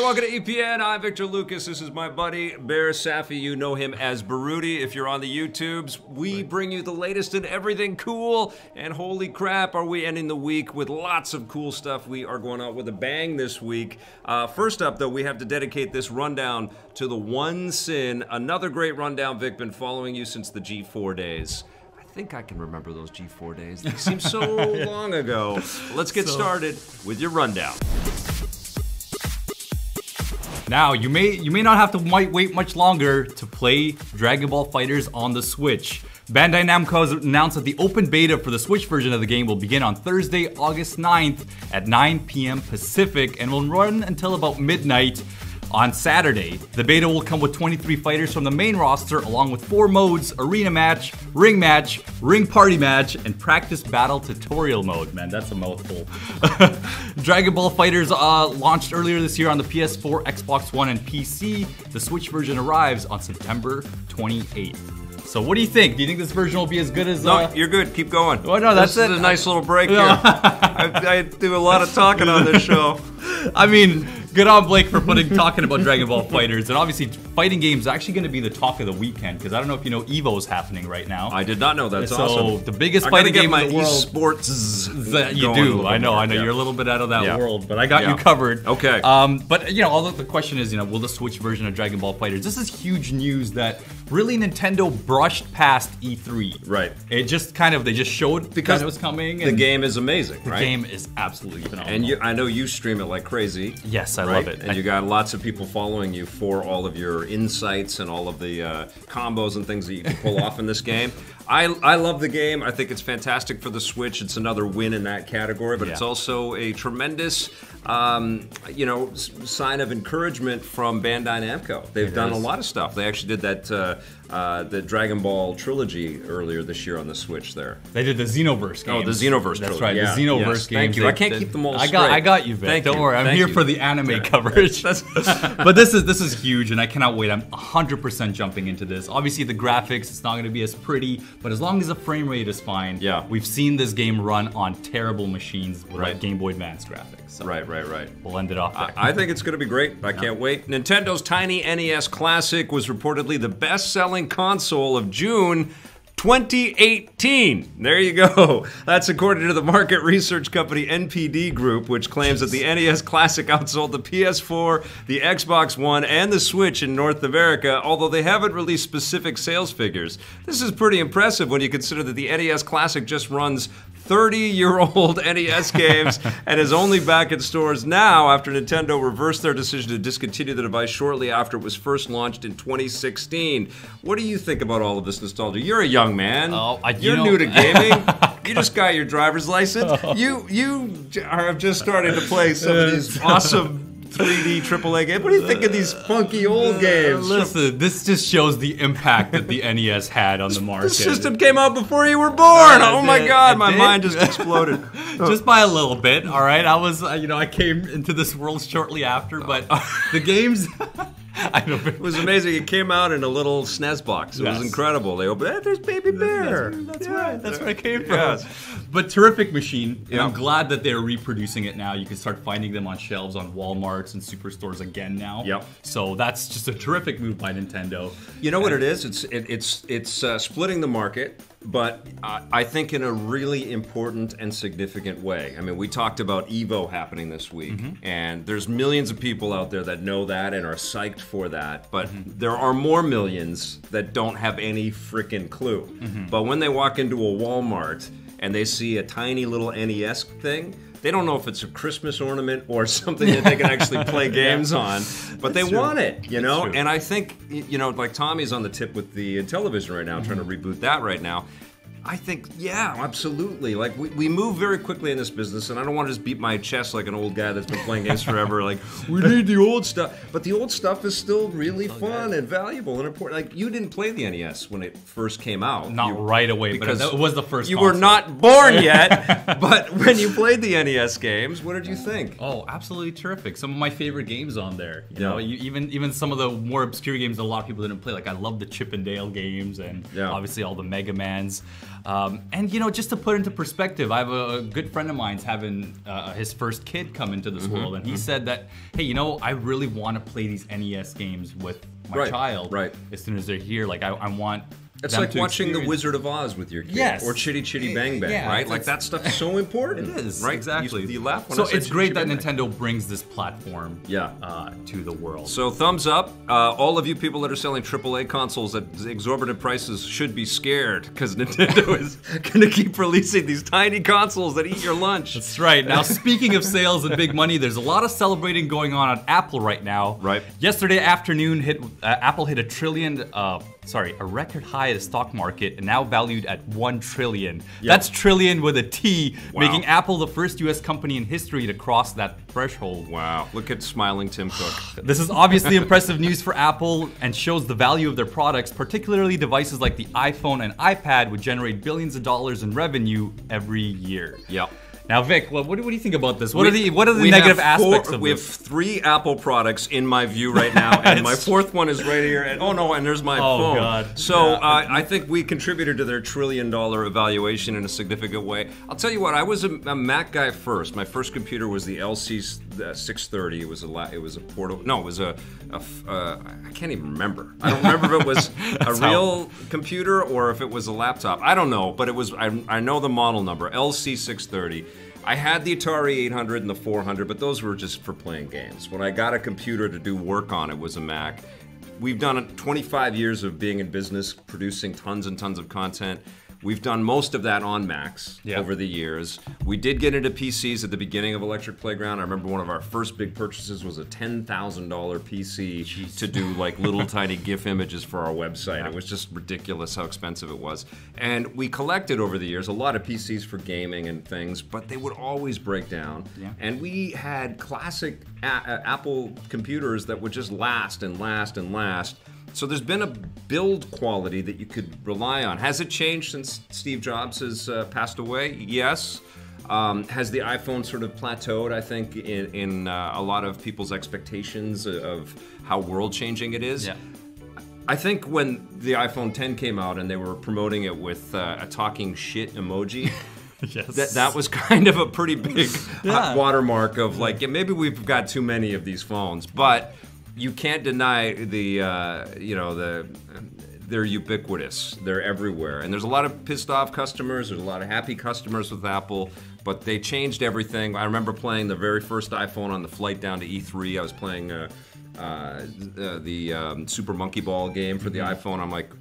welcome to EPN. I'm Victor Lucas. This is my buddy, Behr Safi. You know him as Baruti if you're on the YouTubes. We bring you the latest in everything cool, and holy crap, are we ending the week with lots of cool stuff. We are going out with a bang this week. First up, though, we have to dedicate this rundown to the one sin. Another great rundown, Vic. Been following you since the G4 days. I think I can remember those G4 days. They seem so long ago. Let's get started with your rundown. Now, you may not have to wait much longer to play Dragon Ball FighterZ on the Switch. Bandai Namco has announced that the open beta for the Switch version of the game will begin on Thursday, August 9th at 9 p.m. Pacific and will run until about midnight on Saturday. The beta will come with 23 fighters from the main roster along with 4 modes: Arena Match, Ring Party Match, and Practice Battle Tutorial Mode. Man, that's a mouthful. Dragon Ball FighterZ launched earlier this year on the PS4, Xbox One, and PC. The Switch version arrives on September 28th. So what do you think? Do you think this version will be as good as... No, you're good. Keep going. Oh, no, that's a nice little break here. I do a lot of talking on this show. I mean, good on Blake for talking about Dragon Ball FighterZ. And obviously, fighting games are actually going to be the talk of the weekend, because I don't know if you know EVO's happening right now. I did not know. That's so awesome. The biggest fighting game in the world. esports That you do. I know. You're a little bit out of that world, but I got you covered. Okay. But you know, the question is, will the Switch version of Dragon Ball FighterZ? This is huge news that really Nintendo brushed past E3. Right. It just they just showed because it was coming. The game is amazing. The game is absolutely phenomenal. And I know you stream it like crazy. Yes, I love it. And you got lots of people following you for all of your insights and all of the combos and things that you can pull off in this game. I love the game. I think it's fantastic for the Switch. It's another win in that category, but it's also a tremendous, sign of encouragement from Bandai Namco. They've done a lot of stuff. They actually did that the Dragon Ball trilogy earlier this year on the Switch. There, they did the Xenoverse games. Oh, the Xenoverse trilogy. That's right, the Xenoverse games. Thank you. I can't keep them all straight. I got you, Vic. Don't worry. I'm here for the anime coverage. But this is huge, and I cannot wait. I'm 100% jumping into this. Obviously, the graphics, it's not going to be as pretty, but as long as the frame rate is fine, we've seen this game run on terrible machines with like Game Boy Advance graphics. So Right. We'll end it off there. I think it's going to be great. I can't wait. Nintendo's tiny NES Classic was reportedly the best-selling console of June 2018. There you go. That's according to the market research company NPD Group, which claims that the NES Classic outsold the PS4, the Xbox One, and the Switch in North America, although they haven't released specific sales figures. This is pretty impressive when you consider that the NES Classic just runs 30-year-old NES games and is only back in stores now after Nintendo reversed their decision to discontinue the device shortly after it was first launched in 2016. What do you think about all of this nostalgia? You're a young man. You're new to gaming. You just got your driver's license. You are just starting to play some of these awesome 3D AAA games. What do you think of these funky old games? Listen, this just shows the impact that the NES had on the market. The system came out before you were born. Oh my God, my mind just exploded. Just by a little bit, all right? I was, I came into this world shortly after, but the games... I know. It was amazing. It came out in a little SNES box. It was incredible. They opened, there's Baby Behr. That's right. That's where it came from. Yes. But terrific machine. And I'm glad that they're reproducing it now. You can start finding them on shelves on Walmarts and superstores again now. Yep. So that's just a terrific move by Nintendo. You know what it is? It's splitting the market, but I think in a really important and significant way. I mean, we talked about EVO happening this week, and there's millions of people out there that know that and are psyched for that, but there are more millions that don't have any freaking clue. But when they walk into a Walmart and they see a tiny little NES thing, they don't know if it's a Christmas ornament or something that they can actually play games on, but they want it, And I think, like Tommy's on the tip with the television right now, trying to reboot that right now. I think, yeah, absolutely. Like, we move very quickly in this business, and I don't want to just beat my chest like an old guy that's been playing games forever. Like, we need the old stuff. But the old stuff is still really fun and valuable and important. Like, you didn't play the NES when it first came out. Not right away, but it was the first You console. were not born yet, but when you played the NES games, what did you think? Oh, absolutely terrific. Some of my favorite games on there. You know, even some of the more obscure games that a lot of people didn't play. Like, I love the Chip and Dale games and obviously all the Mega Mans. And you know, just to put into perspective, I have a good friend of mine's having his first kid come into this world, and he said that, hey, you know, I really want to play these NES games with my child. As soon as they're here, like I want. It's like watching The Wizard of Oz with your kid, or Chitty Chitty Bang Bang, right? Like that stuff is so important. It is, right? exactly. You laugh when so I say it's great that Chitty Chitty Bang Bang. Nintendo brings this platform, to the world. So thumbs up, all of you people that are selling AAA consoles at exorbitant prices should be scared because Nintendo is going to keep releasing these tiny consoles that eat your lunch. That's right. Now, speaking of sales and big money, there's a lot of celebrating going on at Apple right now. Right. Yesterday afternoon, Apple hit a record high at the stock market, and now valued at $1 trillion. That's trillion with a T, making Apple the first US company in history to cross that threshold. Wow, look at smiling Tim Cook. This is obviously impressive news for Apple and shows the value of their products, particularly devices like the iPhone and iPad would generate billions of dollars in revenue every year. Yep. Now, Vic, what do you think about this? What are the negative aspects of this? We have 3 Apple products in my view right now, and my 4th one is right here. And and there's my phone. God. So I think we contributed to their $1 trillion evaluation in a significant way. I'll tell you what, I was a Mac guy first. My first computer was the LC 630. It was a portable. No, it was I can't even remember. I don't remember if it was a real computer or if it was a laptop. I don't know, but it was. I know the model number, LC 630. I had the Atari 800 and the 400, but those were just for playing games. When I got a computer to do work on, it was a Mac. We've done 25 years of being in business, producing tons and tons of content. We've done most of that on Macs over the years. We did get into PCs at the beginning of Electric Playground. I remember one of our first big purchases was a $10,000 PC to do like little tiny GIF images for our website. It was just ridiculous how expensive it was. And we collected over the years a lot of PCs for gaming and things, but they would always break down. And we had classic Apple computers that would just last and last and last. So there's been a build quality that you could rely on. Has it changed since Steve Jobs has passed away? Yes. Has the iPhone sort of plateaued, I think, in a lot of people's expectations of how world-changing it is? I think when the iPhone 10 came out and they were promoting it with a talking shit emoji, that was kind of a pretty big watermark of like, maybe we've got too many of these phones, but you can't deny they're ubiquitous. They're everywhere. And there's a lot of pissed off customers. There's a lot of happy customers with Apple. But they changed everything. I remember playing the very first iPhone on the flight down to E3. I was playing the Super Monkey Ball game for the iPhone. I'm like,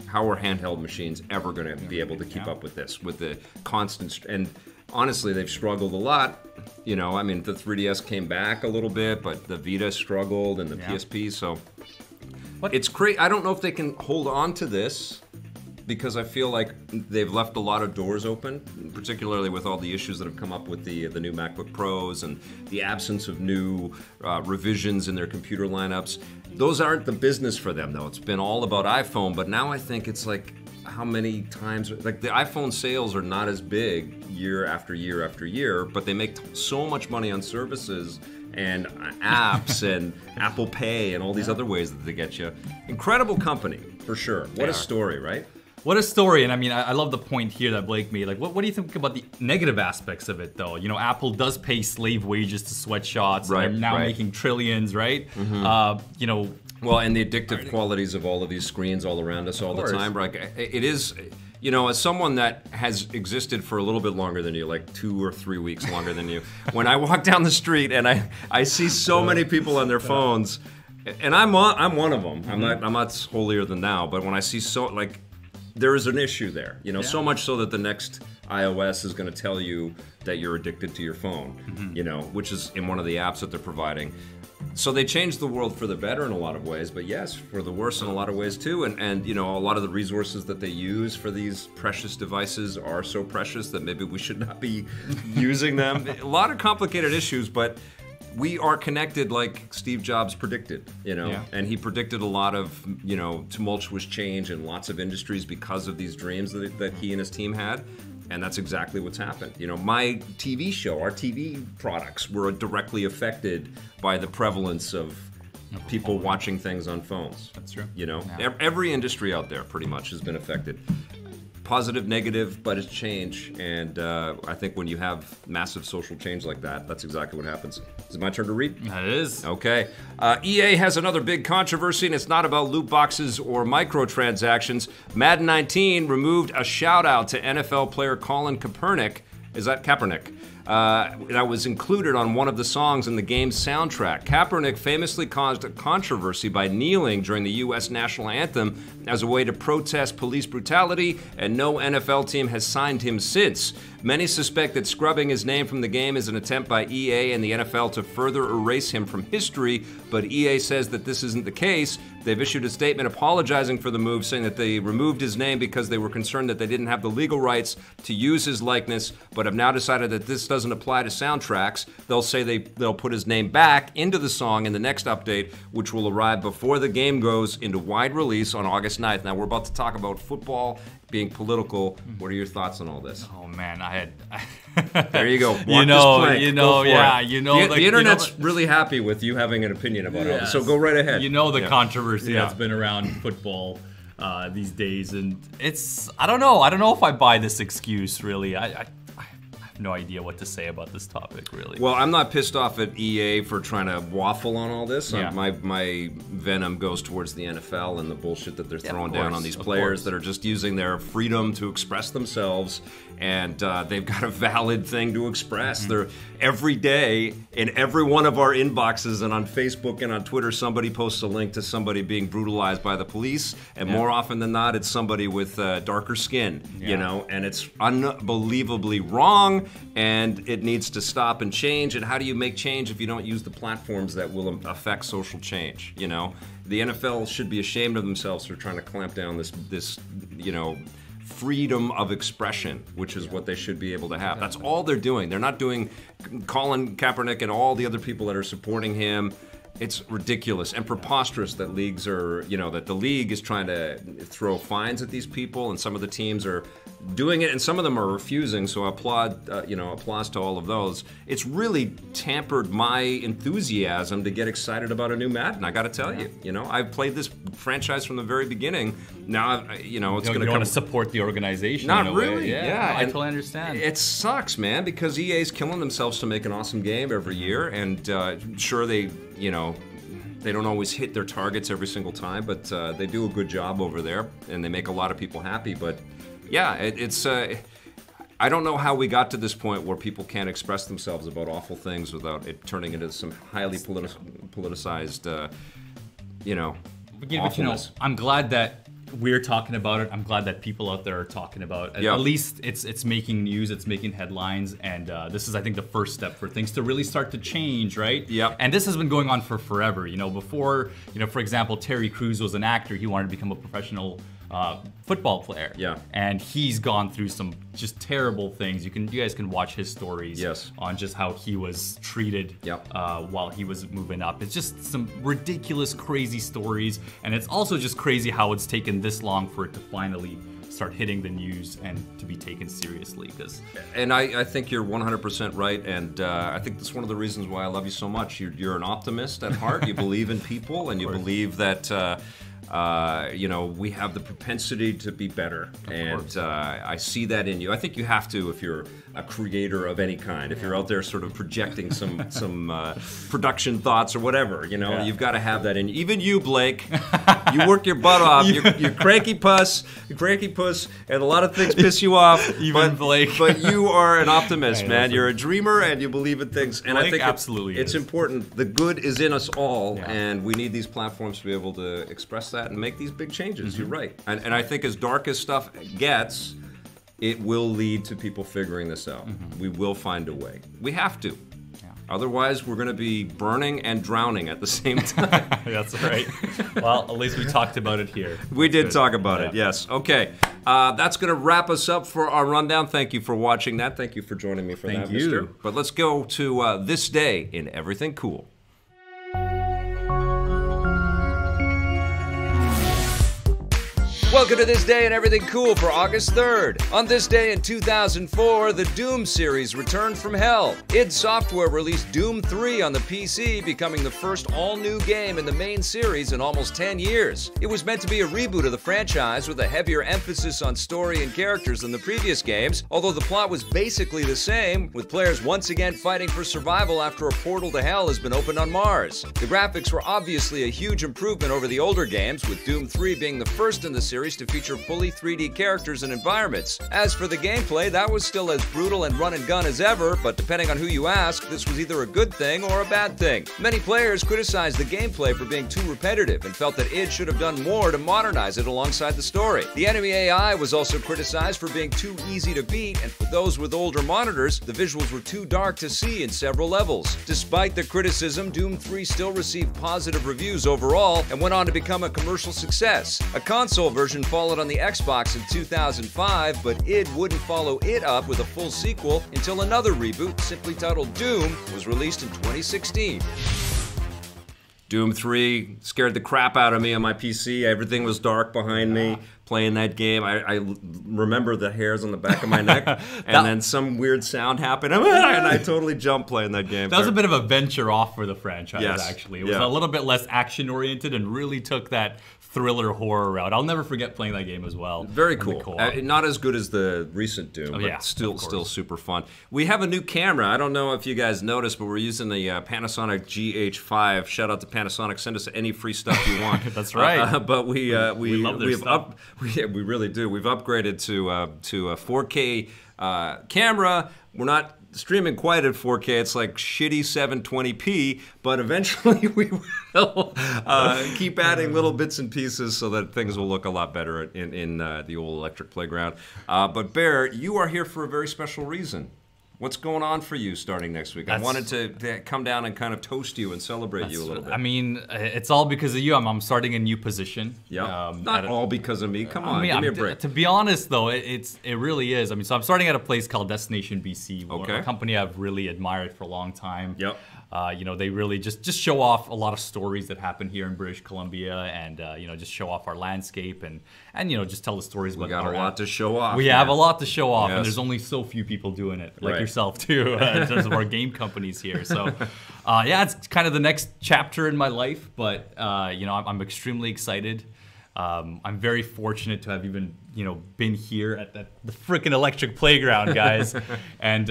how are handheld machines ever going to be able to keep up with this? With the constant... And honestly, they've struggled a lot. You know, I mean, the 3DS came back a little bit, but the Vita struggled and the PSP, so... It's crazy. I don't know if they can hold on to this because I feel like they've left a lot of doors open, particularly with all the issues that have come up with the new MacBook Pros and the absence of new revisions in their computer lineups. Those aren't the business for them, though. It's been all about iPhone, but now I think it's like how many times... Like, the iPhone sales are not as big year after year after year, but they make so much money on services and apps and Apple Pay and all these other ways that they get you. Incredible company, for sure. What a story, right? What a story. And I mean, I love the point here that Blake made. Like, what do you think about the negative aspects of it, though? You know, Apple does pay slave wages to sweatshots. Right, and they're now making trillions, right? You know... Well, and the addictive qualities of all of these screens all around us all the time. Like, it is... You know, as someone that has existed for a little bit longer than you, like 2 or 3 weeks longer than you, when I walk down the street and I see so many people on their phones, and I'm one of them. I'm not holier than thou, but when I see there is an issue there. You know, so much so that the next iOS is going to tell you that you're addicted to your phone. You know, which is in one of the apps that they're providing. So they changed the world for the better in a lot of ways, but yes, for the worse in a lot of ways too. And you know, a lot of the resources that they use for these precious devices are so precious that maybe we should not be using them. A lot of complicated issues, but we are connected like Steve Jobs predicted, you know, and he predicted a lot of, you know, tumultuous change in lots of industries because of these dreams that he and his team had. And that's exactly what's happened. You know, my TV show, our TV products were directly affected by the prevalence of people watching things on phones. That's true. You know, every industry out there pretty much has been affected. positive, negative, but it's change. And I think when you have massive social change like that, that's exactly what happens. Is it my turn to read? That is. Okay. EA has another big controversy, and it's not about loot boxes or microtransactions. Madden 19 removed a shout-out to NFL player Colin Kaepernick. Is that Kaepernick? That was included on one of the songs in the game's soundtrack. Kaepernick famously caused a controversy by kneeling during the U.S. national anthem as a way to protest police brutality, and no NFL team has signed him since. Many suspect that scrubbing his name from the game is an attempt by EA and the NFL to further erase him from history, but EA says that this isn't the case. They've issued a statement apologizing for the move, saying that they removed his name because they were concerned that they didn't have the legal rights to use his likeness, but have now decided that this doesn't apply to soundtracks. They'll say they'll put his name back into the song in the next update, which will arrive before the game goes into wide release on August 9th. Now, we're about to talk about football being political. What are your thoughts on all this? Oh man, I had. There you go. The internet's really happy with you having an opinion about it. So go right ahead. The controversy that's been around football these days, and I don't know if I buy this excuse really. I have no idea what to say about this topic, really. Well, I'm not pissed off at EA for trying to waffle on all this. Yeah. My venom goes towards the NFL and the bullshit that they're throwing down on these players that are just using their freedom to express themselves, and they've got a valid thing to express. They're every day in every one of our inboxes and on Facebook and on Twitter, somebody posts a link to somebody being brutalized by the police, and more often than not, it's somebody with darker skin, and it's unbelievably wrong. And it needs to stop and change. And how do you make change if you don't use the platforms that will affect social change? The NFL should be ashamed of themselves for trying to clamp down this freedom of expression, which is what they should be able to have. That's all they're doing. They're not doing Colin Kaepernick and all the other people that are supporting him. It's ridiculous and preposterous that leagues are, that the league is trying to throw fines at these people, and some of the teams are doing it, and some of them are refusing. So applause to all of those. It's really tampered my enthusiasm to get excited about a new Madden. I got to tell you, I've played this franchise from the very beginning. Now, it's going to come. Want to support the organization? Not really. Yeah, I totally understand. It sucks, man, because EA's killing themselves to make an awesome game every year, and sure they don't always hit their targets every single time, but they do a good job over there, and they make a lot of people happy. But yeah, it's I don't know how we got to this point where people can't express themselves about awful things without it turning into some highly politicized, awfulness. I'm glad that we're talking about it. I'm glad that people out there are talking about it. At least it's making news, it's making headlines, and this is, I think, the first step for things to really start to change, right? Yep. And this has been going on for forever. Before, for example, Terry Crews was an actor. He wanted to become a professional football player. Yeah. And he's gone through some just terrible things. You guys can watch his stories on just how he was treated while he was moving up. It's just some ridiculous, crazy stories, and it's also just crazy how it's taken this long for it to finally start hitting the news and to be taken seriously. And I think you're 100% right, and I think that's one of the reasons why I love you so much. You're an optimist at heart. You believe in people, and you believe that we have the propensity to be better, and I see that in you. I think you have to if you're a creator of any kind. If you're out there sort of projecting some production thoughts or whatever, you've got to have that in you. Even you, Blake, you work your butt off. You're cranky puss, and a lot of things piss you off. Even Blake. But you are an optimist, man. You're a dreamer, and you believe in things. And Blake I think absolutely it's important. The good is in us all, and we need these platforms to be able to express that and make these big changes. You're right. And I think as dark as stuff gets, it will lead to people figuring this out. We will find a way. We have to. Otherwise, we're going to be burning and drowning at the same time. That's right. Well, at least we talked about it here. We did talk about it, yes. Okay. That's going to wrap us up for our rundown. Thank you for watching that. Thank you for joining me for that, Thank you. Mister. But let's go to this day in everything cool. Welcome to This Day and Everything Cool for August 3rd. On this day in 2004, the Doom series returned from hell. id Software released Doom 3 on the PC, becoming the first all-new game in the main series in almost 10 years. It was meant to be a reboot of the franchise with a heavier emphasis on story and characters than the previous games, although the plot was basically the same, with players once again fighting for survival after a portal to hell has been opened on Mars. The graphics were obviously a huge improvement over the older games, with Doom 3 being the first in the series to feature fully 3D characters and environments. As for the gameplay, that was still as brutal and run and gun as ever, but depending on who you ask, this was either a good thing or a bad thing. Many players criticized the gameplay for being too repetitive and felt that id should have done more to modernize it alongside the story. The enemy AI was also criticized for being too easy to beat, and for those with older monitors, the visuals were too dark to see in several levels. Despite the criticism, Doom 3 still received positive reviews overall and went on to become a commercial success. A console version followed on the Xbox in 2005, but id wouldn't follow it up with a full sequel until another reboot, simply titled Doom, was released in 2016. Doom 3 scared the crap out of me on my PC. Everything was dark behind me playing that game. I remember the hairs on the back of my neck, and then some weird sound happened, and I totally jumped playing that game. That was a bit of a venture off for the franchise, actually. It was Yeah. a little bit less action-oriented and really took that thriller horror route. I'll never forget playing that game as well. Very cool. Not as good as the recent Doom, but still super fun. We have a new camera. I don't know if you guys noticed, but we're using the Panasonic GH5. Shout out to Panasonic. Send us any free stuff you want. That's right. But we love their stuff. We really do. We've upgraded to a 4K camera. We're not streaming quite at 4K. It's like shitty 720p, but eventually we will keep adding little bits and pieces so that things will look a lot better in the old electric playground. But Behr, you are here for a very special reason. What's going on for you starting next week? I wanted to come down and kind of toast you and celebrate you a little bit. I mean, it's all because of you. I'm starting a new position. Yeah, not all because of me. Come on, give me a break. To be honest, though, it really is. I mean, so I'm starting at a place called Destination BC, a company I've really admired for a long time. Yep. You know, they really just show off a lot of stories that happen here in British Columbia, and you know, just show off our landscape and you know, just tell the stories about. We got a lot to show off. We have a lot to show off, and there's only so few people doing it, like yourself too, in terms of our game companies here. So, yeah, it's kind of the next chapter in my life, but you know, I'm extremely excited. I'm very fortunate to have even been here at the freaking electric playground, guys, and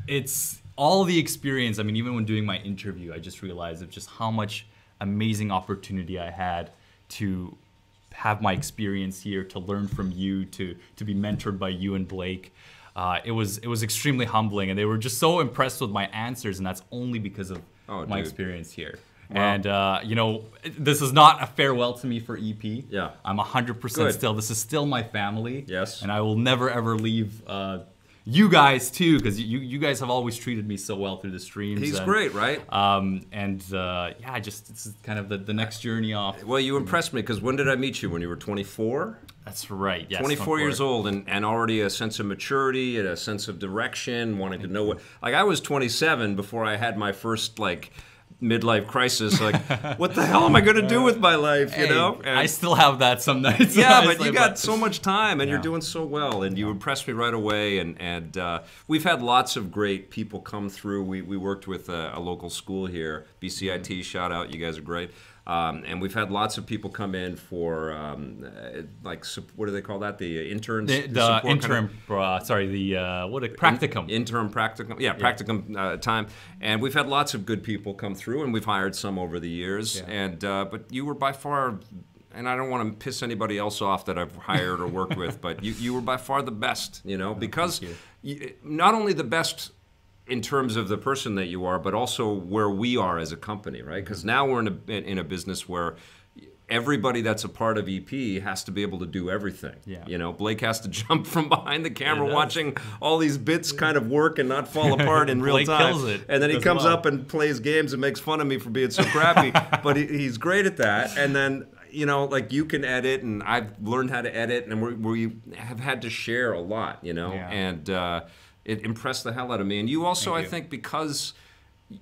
it's all the experience. I mean, even when doing my interview, I just realized of just how much amazing opportunity I had to have my experience here, to learn from you, to be mentored by you and Blake. It was extremely humbling, and they were just so impressed with my answers, and that's only because of my experience here. Wow. And you know, this is not a farewell to me for EP. Yeah, I'm 100% still. This is still my family. Yes, and I will never ever leave. You guys too, because you guys have always treated me so well through the streams. He's great, right? Yeah, this is kind of the next journey off. Well, you impressed me, because when did I meet you? When you were 24? That's right. Yes, 24 years old, and already a sense of maturity and a sense of direction, wanting to know what. Like, I was 27 before I had my first midlife crisis, like, what the hell am I going to do with my life, you know? And I still have that some nights. Yeah, but you got so much time, and you're doing so well, and you impressed me right away, and we've had lots of great people come through. We worked with a local school here, BCIT, shout out, you guys are great. And we've had lots of people come in for, what do they call that? The interns? The interim, practicum. Interim practicum, practicum time. And we've had lots of good people come through, and we've hired some over the years. Yeah. And but you were by far, and I don't want to piss anybody else off that I've hired or worked with, but you were by far the best, because not only the best in terms of the person that you are, but also where we are as a company, right? Because now we're in a business where everybody that's a part of EP has to be able to do everything. Yeah. Blake has to jump from behind the camera watching all these bits kind of work and not fall apart in real Blake time. Kills it. And then he comes up and plays games and makes fun of me for being so crappy. But he's great at that. And then, you can edit, and I've learned how to edit, and we have had to share a lot, and it impressed the hell out of me. And you also, I think, because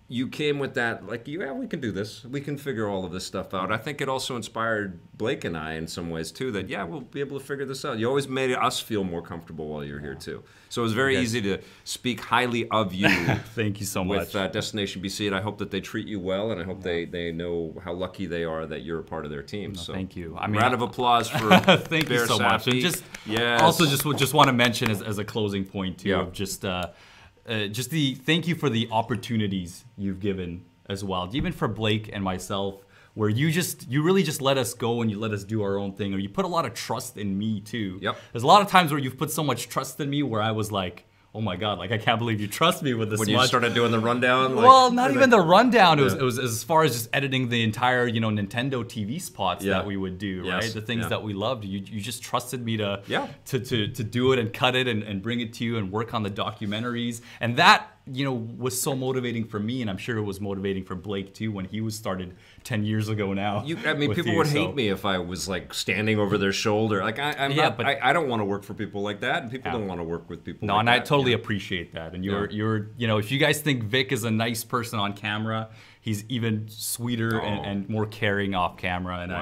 you came with that, like, yeah, we can do this. We can figure all of this stuff out. I think it also inspired Blake and I in some ways, too, that, yeah, we'll be able to figure this out. You always made us feel more comfortable while you're here, too. So it was very easy to speak highly of you. Thank you so much. With Destination BC, and I hope that they treat you well, and I hope they know how lucky they are that you're a part of their team. So thank you. I mean, round of applause for thank you Behr so much. And also just want to mention as a closing point, too, of just the thank you for the opportunities you've given as well, even for Blake and myself, where you really just let us go and you let us do our own thing, or you put a lot of trust in me too. Yep. There's a lot of times where you've put so much trust in me where I was like, oh my God, like I can't believe you trust me with this when much. you started doing the rundown? Like, well, not even the rundown. It was as far as just editing the entire, Nintendo TV spots that we would do, right? The things that we loved. You just trusted me to do it and cut it and bring it to you and work on the documentaries. And that, was so motivating for me, and I'm sure it was motivating for Blake too when he was started 10 years ago now. People would hate me if I was like standing over their shoulder. Like I don't want to work for people like that, and people don't want to work with people. No, like and that, I totally appreciate that. And you're if you guys think Vic is a nice person on camera, he's even sweeter and more caring off camera. And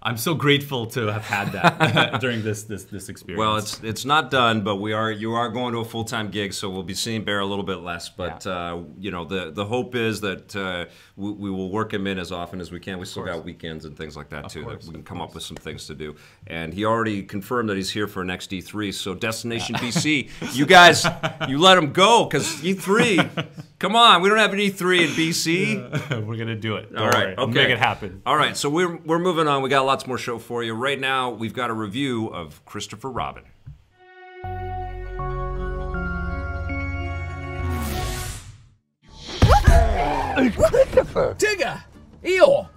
I'm so grateful to have had that during this experience. Well, it's not done, but you are going to a full-time gig, so we'll be seeing Behr a little bit less. But the hope is that we will work him in as often as we can. We still got weekends and things like that too. That we can come up with some things to do. And he already confirmed that he's here for next E3. So Destination BC, you guys, you let him go because E3. Come on, we don't have an E3 in BC. We're gonna do it. All right, okay, make it happen. All right, so we're moving on. We got lots more show for you. Right now, we've got a review of Christopher Robin. Christopher! Tigger! Eeyore!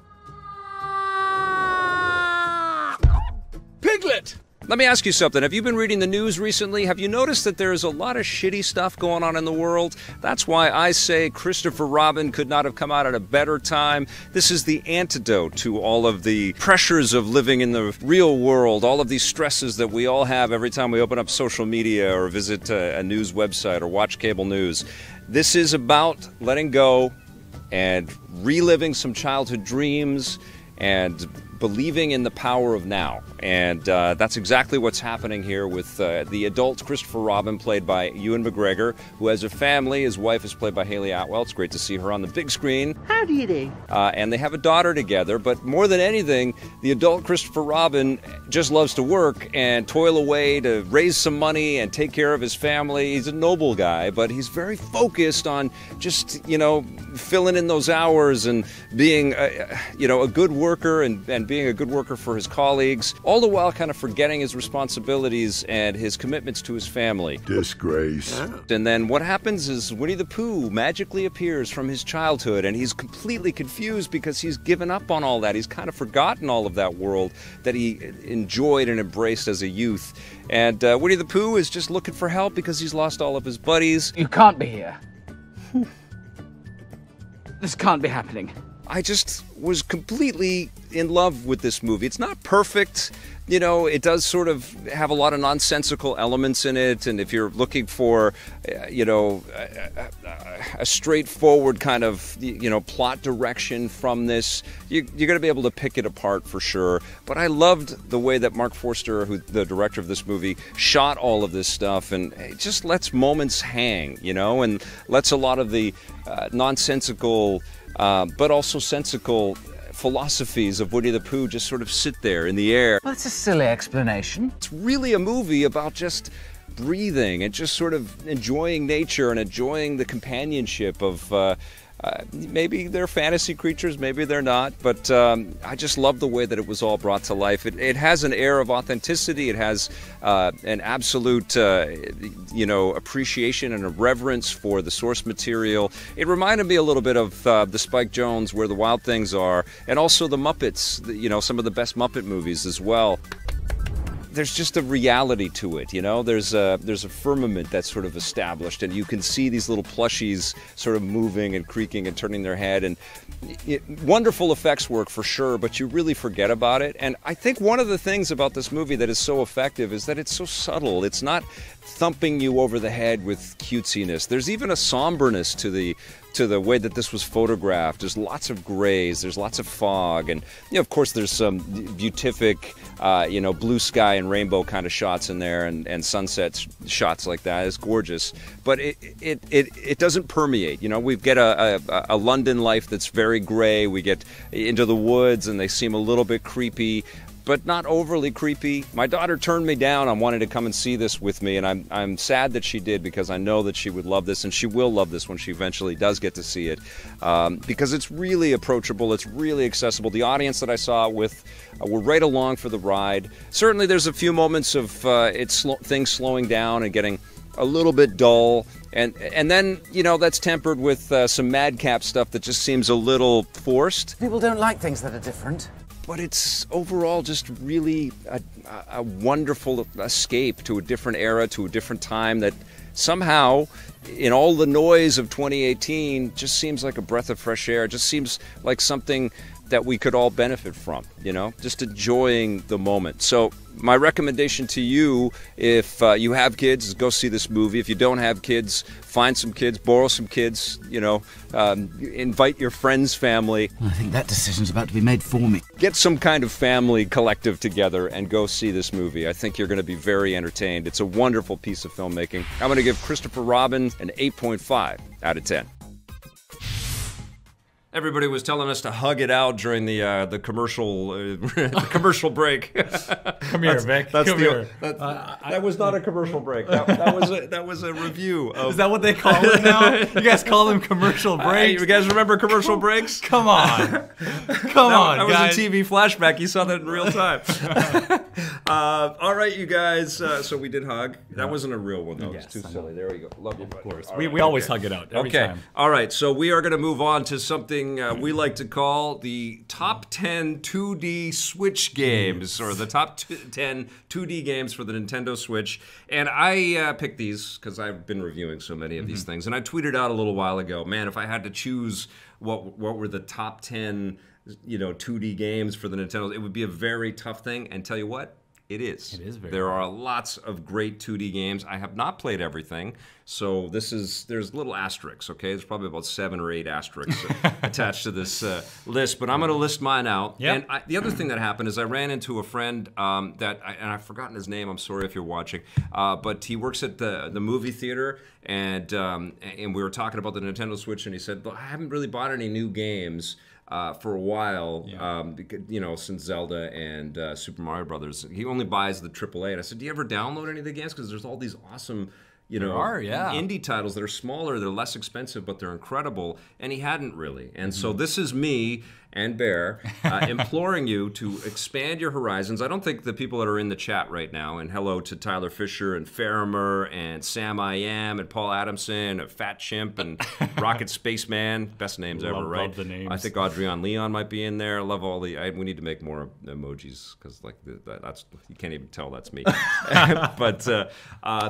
Piglet! Let me ask you something. Have you been reading the news recently? Have you noticed that there's a lot of shitty stuff going on in the world? That's why I say Christopher Robin could not have come out at a better time. This is the antidote to all of the pressures of living in the real world, all of these stresses that we all have every time we open up social media or visit a news website or watch cable news. This is about letting go and reliving some childhood dreams and believing in the power of now. And that's exactly what's happening here with the adult Christopher Robin, played by Ewan McGregor, who has a family. His wife is played by Haley Atwell. It's great to see her on the big screen. How do you do? And they have a daughter together, but more than anything, the adult Christopher Robin just loves to work and toil away to raise some money and take care of his family. He's a noble guy, but he's very focused on just, filling in those hours and being, a good worker and being a good worker for his colleagues, all the while kind of forgetting his responsibilities and his commitments to his family. Disgrace. And then what happens is Winnie the Pooh magically appears from his childhood, and he's completely confused because he's given up on all that. He's kind of forgotten all of that world that he enjoyed and embraced as a youth. And Winnie the Pooh is just looking for help because he's lost all of his buddies. You can't be here. This can't be happening. I just was completely in love with this movie. It's not perfect. It does sort of have a lot of nonsensical elements in it. And if you're looking for, a straightforward kind of, plot direction from this, you're going to be able to pick it apart for sure. But I loved the way that Mark Forster, the director of this movie, shot all of this stuff. And it just lets moments hang, and lets a lot of the nonsensical but also sensical philosophies of Winnie the Pooh just sort of sit there in the air. Well, that's a silly explanation. It's really a movie about just breathing and just sort of enjoying nature and enjoying the companionship of maybe they're fantasy creatures, maybe they're not, but I just love the way that it was all brought to life. It has an air of authenticity. It has an absolute, appreciation and a reverence for the source material. It reminded me a little bit of the Spike Jonze Where the Wild Things Are, and also the Muppets, some of the best Muppet movies as well. There's just a reality to it, There's a firmament that's sort of established, and you can see these little plushies sort of moving and creaking and turning their head, and wonderful effects work for sure, but you really forget about it. And I think one of the things about this movie that is so effective is that it's so subtle. It's not thumping you over the head with cutesiness. There's even a somberness to the way that this was photographed. There's lots of grays, there's lots of fog, and of course there's some beatific, blue sky and rainbow kind of shots in there, and sunset shots like that. It's gorgeous, but it doesn't permeate. We get a London life that's very gray. We get into the woods, and they seem a little bit creepy, but not overly creepy. My daughter turned me down on wanting to come and see this with me, and I'm sad that she did, because I know that she would love this, and she will love this when she eventually does get to see it, because it's really approachable, it's really accessible. The audience that I saw it with were right along for the ride. Certainly there's a few moments of things slowing down and getting a little bit dull, and then that's tempered with some madcap stuff that just seems a little forced. People don't like things that are different. But it's overall just really a wonderful escape to a different era, to a different time that somehow, in all the noise of 2018, just seems like a breath of fresh air. It just seems like something that we could all benefit from, just enjoying the moment. So my recommendation to you, if you have kids, is go see this movie. If you don't have kids, find some kids, borrow some kids, invite your friends' family. I think that decision's about to be made for me. Get some kind of family collective together and go see this movie. I think you're going to be very entertained. It's a wonderful piece of filmmaking. I'm going to give Christopher Robin an 8.5 out of 10. Everybody was telling us to hug it out during the commercial break. Come here, Vic. Come here. That was not a commercial break. That was a review. Is that what they call it now? You guys call them commercial breaks? You guys remember commercial breaks? Come on, come on, that guys. was a TV flashback. You saw that in real time. All right, you guys. So we did hug. That wasn't a real one though. It's too silly. There we go. Love you, buddy. Of course, we always hug it out every time. All right. So we are going to move on to something we like to call the top 10 2D Switch games, or the top 10 2D games for the Nintendo Switch. And I picked these because I've been reviewing so many of these things. And I tweeted out a little while ago, man, if I had to choose what were the top 10 2D games for the Nintendo, it would be a very tough thing. And tell you what, it is. It is very There hard. are lots of great 2D games. I have not played everything, so there's little asterisks, okay? There's probably about 7 or 8 asterisks attached to this list, but I'm going to list mine out. Yep. And the other thing that happened is I ran into a friend and I've forgotten his name. I'm sorry if you're watching, but he works at the movie theater, and we were talking about the Nintendo Switch, and he said, "Look, I haven't really bought any new games for a while, because, since Zelda and Super Mario Brothers. He only buys the AAA. And I said, do you ever download any of the games? Because there's all these awesome, indie titles that are smaller, they're less expensive, but they're incredible. And he hadn't really. And so this is me and Behr imploring you to expand your horizons. I don't think the people that are in the chat right now, and hello to Tyler Fisher and Farimer and Sam I Am and Paul Adamson and Fat Chimp and Rocket Spaceman, best names ever, right? Love the names. I think Adrian Leon might be in there. I love all the. We need to make more emojis because that's you can't even tell that's me. But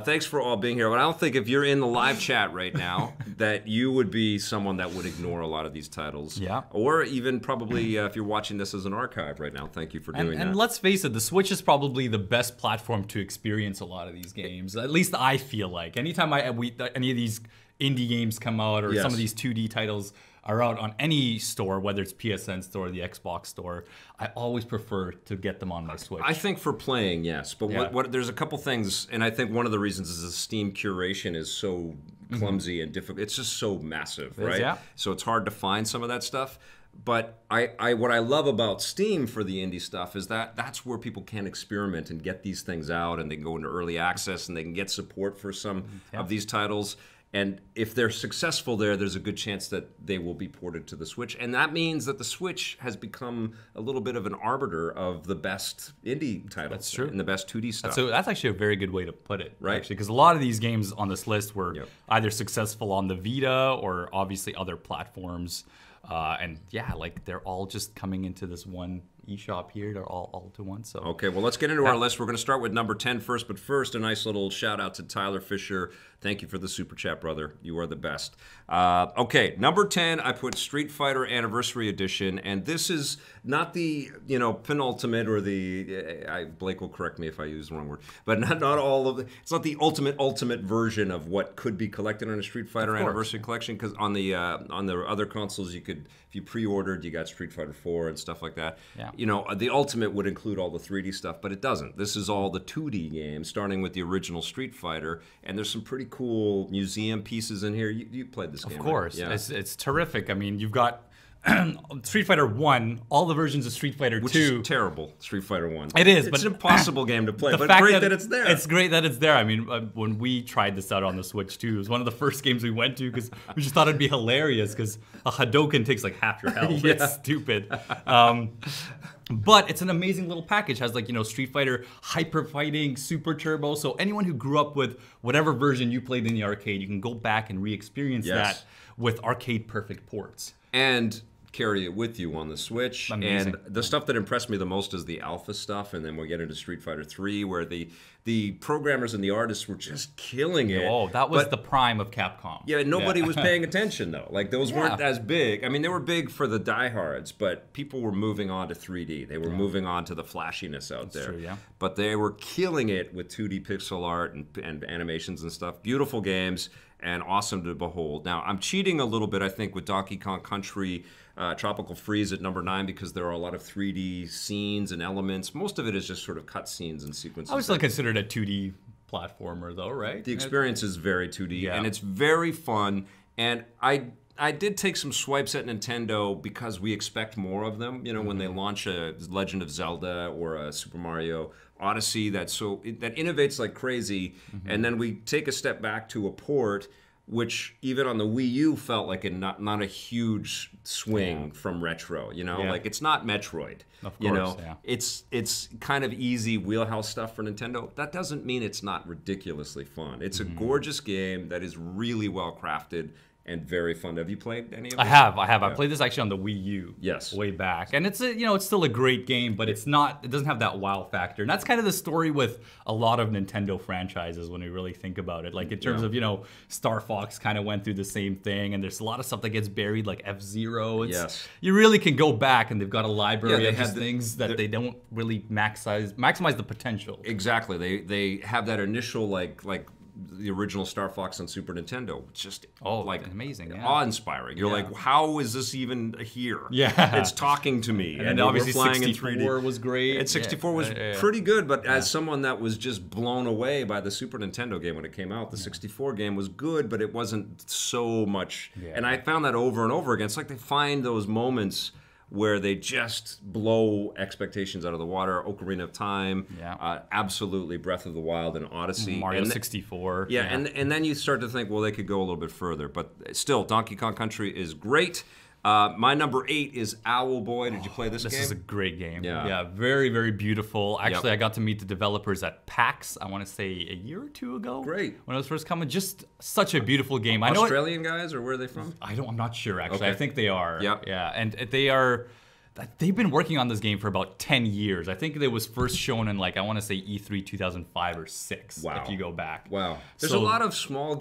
thanks for all being here. But I don't think if you're in the live chat right now that you would be someone that would ignore a lot of these titles. Yeah. Or even probably if you're watching this as an archive right now. Thank you for doing that. And let's face it, the Switch is probably the best platform to experience a lot of these games. At least I feel like. Anytime any of these indie games come out, or some of these 2D titles are out on any store, whether it's PSN store or the Xbox store, I always prefer to get them on my Switch. I think for playing, yes. But what there's a couple things, and I think one of the reasons is the Steam curation is so clumsy and difficult. It's just so massive, right? Yeah. So it's hard to find some of that stuff. But what I love about Steam for the indie stuff is that that's where people can experiment and get these things out, and they can go into early access, and they can get support for some of these titles. And if they're successful there's a good chance that they will be ported to the Switch. And that means that the Switch has become a little bit of an arbiter of the best indie titles. That's true. And the best 2D stuff. So that's actually a very good way to put it, right? Because a lot of these games on this list were either successful on the Vita or obviously other platforms. And they're all just coming into this one eShop here. They're all to one. So okay, well, let's get into our list. We're going to start with number 10 first, but first, a nice little shout out to Tyler Fisher, Thank you for the super chat, brother. You are the best. Okay, number 10, I put Street Fighter Anniversary Edition, and this is not the penultimate or the. Blake will correct me if I use the wrong word, but not all of the. It's not the ultimate version of what could be collected on a Street Fighter Anniversary collection, because on the other consoles you could, if you pre-ordered, you got Street Fighter 4 and stuff like that. Yeah. The ultimate would include all the 3D stuff, but it doesn't. This is all the 2D games, starting with the original Street Fighter, and there's some pretty cool museum pieces in here. You played this game, of course. right? Yeah. It's terrific. I mean, you've got Street Fighter 1, all the versions of Street Fighter 2. Which is terrible, Street Fighter 1. It is, it's but an impossible game to play, the but fact great that it's there. It's great that it's there. I mean, when we tried this out on the Switch too, it was one of the first games we went to because we just thought it'd be hilarious because a Hadouken takes like half your health. Yeah. It's stupid. But it's an amazing little package. It has like, Street Fighter Hyper Fighting, Super Turbo. So anyone who grew up with whatever version you played in the arcade, you can go back and re-experience that with arcade perfect ports. And carry it with you on the Switch. Amazing. And the stuff that impressed me the most is the alpha stuff, and then we'll get into Street Fighter 3, where the programmers and the artists were just killing it. Oh, that was the prime of Capcom. Yeah, nobody was paying attention, though. Like, those weren't as big. I mean, they were big for the diehards, but people were moving on to 3D. They were moving on to the flashiness out there. True, yeah. But they were killing it with 2D pixel art and animations and stuff. Beautiful games and awesome to behold. Now, I'm cheating a little bit, I think, with Donkey Kong Country Tropical Freeze at number 9, because there are a lot of 3D scenes and elements. Most of it is just sort of cut scenes and sequences. I would still consider it a 2D platformer, though, right? The experience is very 2D, and it's very fun. And I did take some swipes at Nintendo because we expect more of them. When they launch a Legend of Zelda or a Super Mario Odyssey that innovates like crazy, and then we take a step back to a port, which even on the Wii U felt like not a huge swing from retro. Like, it's not Metroid. Of course, it's kind of easy wheelhouse stuff for Nintendo. That doesn't mean it's not ridiculously fun. It's a gorgeous game that is really well crafted and very fun. Have you played any of it? I have. I played this actually on the Wii U. Yes. Way back. And it's it's still a great game, but it doesn't have that wow factor. And that's kind of the story with a lot of Nintendo franchises when we really think about it. Like, in terms of, Star Fox kind of went through the same thing, and there's a lot of stuff that gets buried, like F-Zero. Yes. You really can go back, and they've got a library of have things that they don't really maximize the potential. Exactly. They have that initial like the original Star Fox on Super Nintendo. It's just amazing, awe-inspiring. You're like, how is this even here? Yeah, it's talking to me. And obviously, 64 was great. And 64 was pretty good, but as someone that was just blown away by the Super Nintendo game when it came out, the 64 game was good, but it wasn't so much. Yeah. And I found that over and over again. It's like they find those moments where they just blow expectations out of the water. Ocarina of Time, absolutely Breath of the Wild and Odyssey. Mario 64. And then you start to think, well, they could go a little bit further. But still, Donkey Kong Country is great. My number 8 is Owl Boy. Did you play this game? This is a great game. Yeah. Very, very beautiful. Actually, I got to meet the developers at PAX, I want to say a year or two ago. Great. When it was first coming. Just such a beautiful game. Australian guys, or where are they from? I'm not sure, actually. Okay. I think they are. Yep. Yeah. And they've been working on this game for about 10 years. I think it was first shown in, I want to say E3 2005 or 6. Wow. If you go back. Wow. There's a lot of small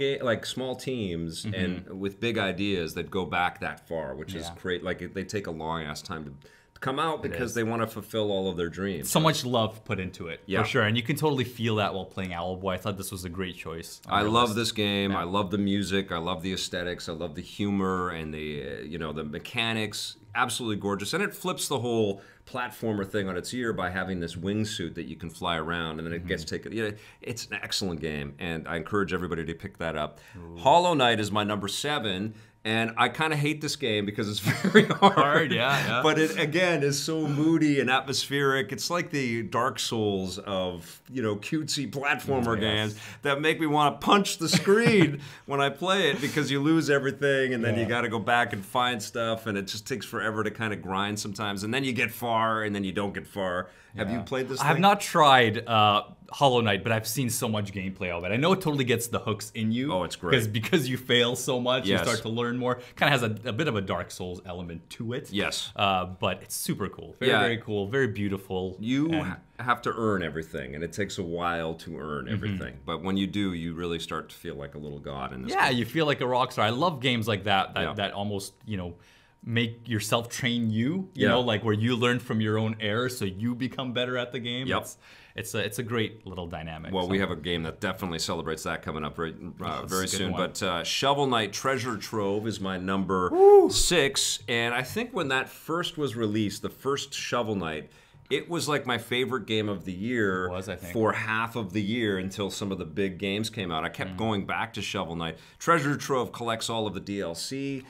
teams and with big ideas that go back that far, which is great. Like, they take a long ass time to come out because they want to fulfill all of their dreams. So much love put into it, for sure. And you can totally feel that while playing Owl Boy. I thought this was a great choice. I love this game. I love the music. I love the aesthetics. I love the humor and the mechanics. Absolutely gorgeous. And it flips the whole platformer thing on its ear by having this wingsuit that you can fly around, and then it gets taken. It's an excellent game, and I encourage everybody to pick that up. Ooh. Hollow Knight is my number 7. And I kind of hate this game because it's very hard. Yeah. But it, again, is so moody and atmospheric. It's like the Dark Souls of, cutesy platformer games that make me want to punch the screen when I play it, because you lose everything, and then you got to go back and find stuff, and it just takes forever to kind of grind sometimes. And then you get far, and then you don't get far. Have you played this thing? I have not tried Hollow Knight, but I've seen so much gameplay of it. I know it totally gets the hooks in you. Oh, it's great. Because you fail so much, you start to learn learn more. Kind of has a bit of a Dark Souls element to it. Yes. But it's super cool. Very cool. Very beautiful. You have to earn everything, and it takes a while to earn everything. But when you do, you really start to feel like a little god in this game. You feel like a rock star. I love games like that that almost, make yourself train you, you know, like where you learn from your own errors so you become better at the game. Yep. It's a great little dynamic. Well, we have a game that definitely celebrates that coming up very soon. But Shovel Knight Treasure Trove is my number 6. And I think when that first was released, the first Shovel Knight, it was like my favorite game of the year for half of the year until some of the big games came out. I kept going back to Shovel Knight. Treasure Trove collects all of the DLC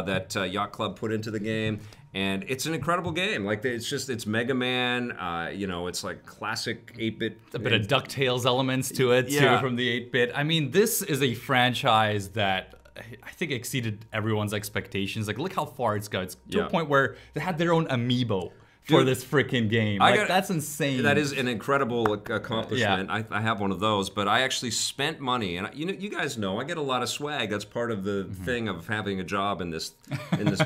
that Yacht Club put into the game. And it's an incredible game. Like, it's Mega Man. It's like classic 8-bit. A bit of DuckTales elements to it, too, from the 8-bit. I mean, this is a franchise that I think exceeded everyone's expectations. Like, look how far it's got. It's to a point where they had their own amiibo for this freaking game. That's insane. That is an incredible accomplishment. I have one of those, but I actually spent money, and you guys know I get a lot of swag. That's part of the thing of having a job in this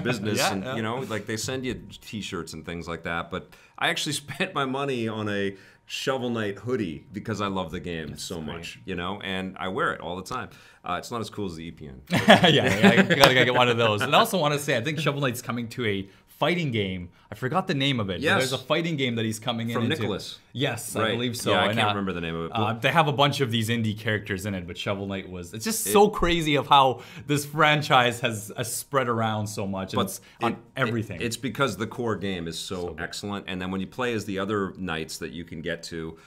business, and like they send you T-shirts and things like that. But I actually spent my money on a Shovel Knight hoodie because I love the game so much, and I wear it all the time. It's not as cool as the EPN. I gotta get one of those. And I also want to say, I think Shovel Knight's coming to a fighting game. I forgot the name of it. Yes. There's a fighting game that he's coming from into. Nicholas. Yes, I believe so. Yeah, I can't remember the name of it. They have a bunch of these indie characters in it, but Shovel Knight it's just so crazy of how this franchise has spread around so much. And it's on everything. It's because the core game is so excellent, and then when you play as the other knights that you can get to,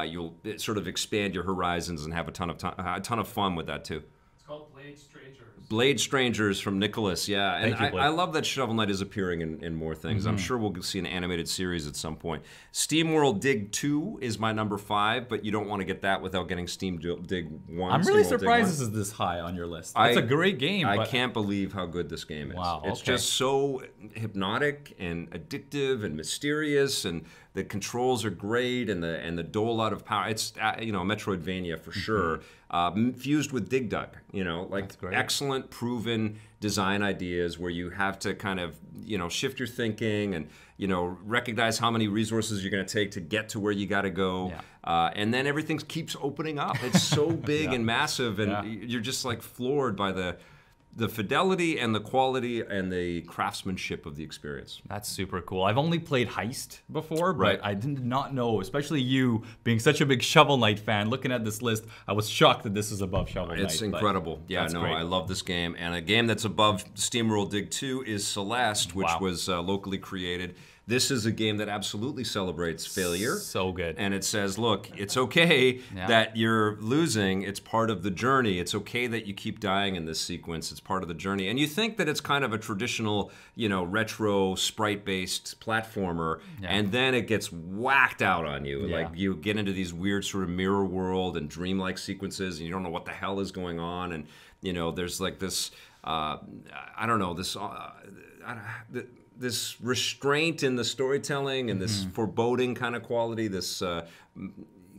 you'll sort of expand your horizons and have a ton of fun with that too. It's called Blade Strangers. Blade Strangers from Nicholas, and I love that Shovel Knight is appearing in more things. I'm sure we'll see an animated series at some point. SteamWorld Dig 2 is my number 5, but you don't want to get that without getting Steam Dig 1. I'm really surprised this is this high on your list. It's a great game. I can't believe how good this game is. Wow, it's just so hypnotic and addictive and mysterious, and the controls are great, and the dole out of power. It's a Metroidvania for sure, fused with Dig Dug. Excellent, proven design ideas where you have to kind of shift your thinking and recognize how many resources you're going to take to get to where you got to go, and then everything keeps opening up. It's so big and massive, and you're just like floored by the fidelity and the quality and the craftsmanship of the experience. That's super cool. I've only played Heist before, but I did not know, especially you being such a big Shovel Knight fan, looking at this list, I was shocked that this is above Shovel Knight. It's incredible. Great. I love this game. And a game that's above SteamWorld Dig 2 is Celeste, which was locally created. This is a game that absolutely celebrates failure. So good. And it says, look, it's okay that you're losing. It's part of the journey. It's okay that you keep dying in this sequence. It's part of the journey. And you think that it's kind of a traditional, retro sprite-based platformer, and then it gets whacked out on you. Like, you get into these weird sort of mirror world and dreamlike sequences, and you don't know what the hell is going on. And, there's like this, this restraint in the storytelling and this foreboding kind of quality, this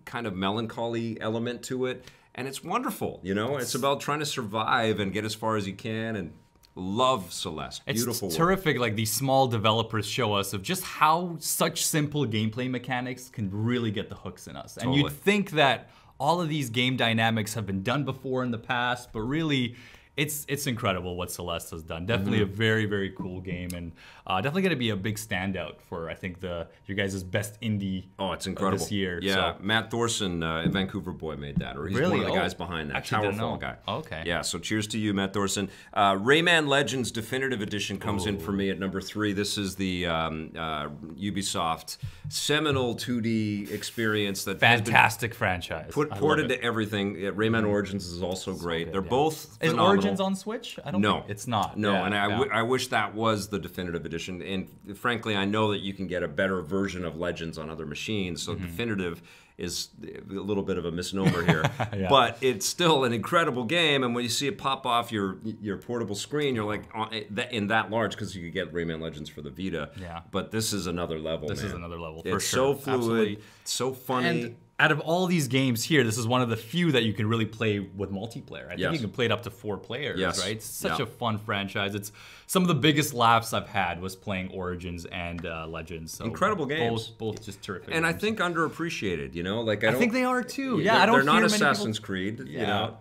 kind of melancholy element to it. And it's wonderful, It's about trying to survive and get as far as you can, and love Celeste. Beautiful It's terrific, like these small developers show us of just how such simple gameplay mechanics can really get the hooks in us. Totally. And you'd think that all of these game dynamics have been done before in the past, but really, it's incredible what Celeste has done. Definitely a very, very cool game, and definitely going to be a big standout for, I think, your guys' best indie it's incredible. This year. Yeah, so. Matt Thorson, Vancouver boy, made that, or he's one of the guys behind that. Towerfall guy. Okay. Yeah, so cheers to you, Matt Thorson. Rayman Legends Definitive Edition comes in for me at number 3. This is the Ubisoft seminal 2D experience that fantastic franchise. Ported to everything. Rayman Origins is also great. They're both phenomenal. Origins on Switch? I don't think it's not. No, and I wish that was the definitive edition. And frankly, I know that you can get a better version of Legends on other machines, so definitive is a little bit of a misnomer here. But it's still an incredible game, and when you see it pop off your portable screen, you're like, in that large, because you could get Rayman Legends for the Vita. But this is another level, This is another level, for it's sure. so fluid, so funny. And out of all these games here, this is one of the few that you can really play with multiplayer. I think you can play it up to 4 players, right? It's such a fun franchise. It's some of the biggest laughs I've had was playing Origins and Legends. So incredible games. Both just terrific. And games. I think underappreciated, you know? Like I think they are too. Yeah, I don't. They're not hear many Assassin's people... Creed, you know?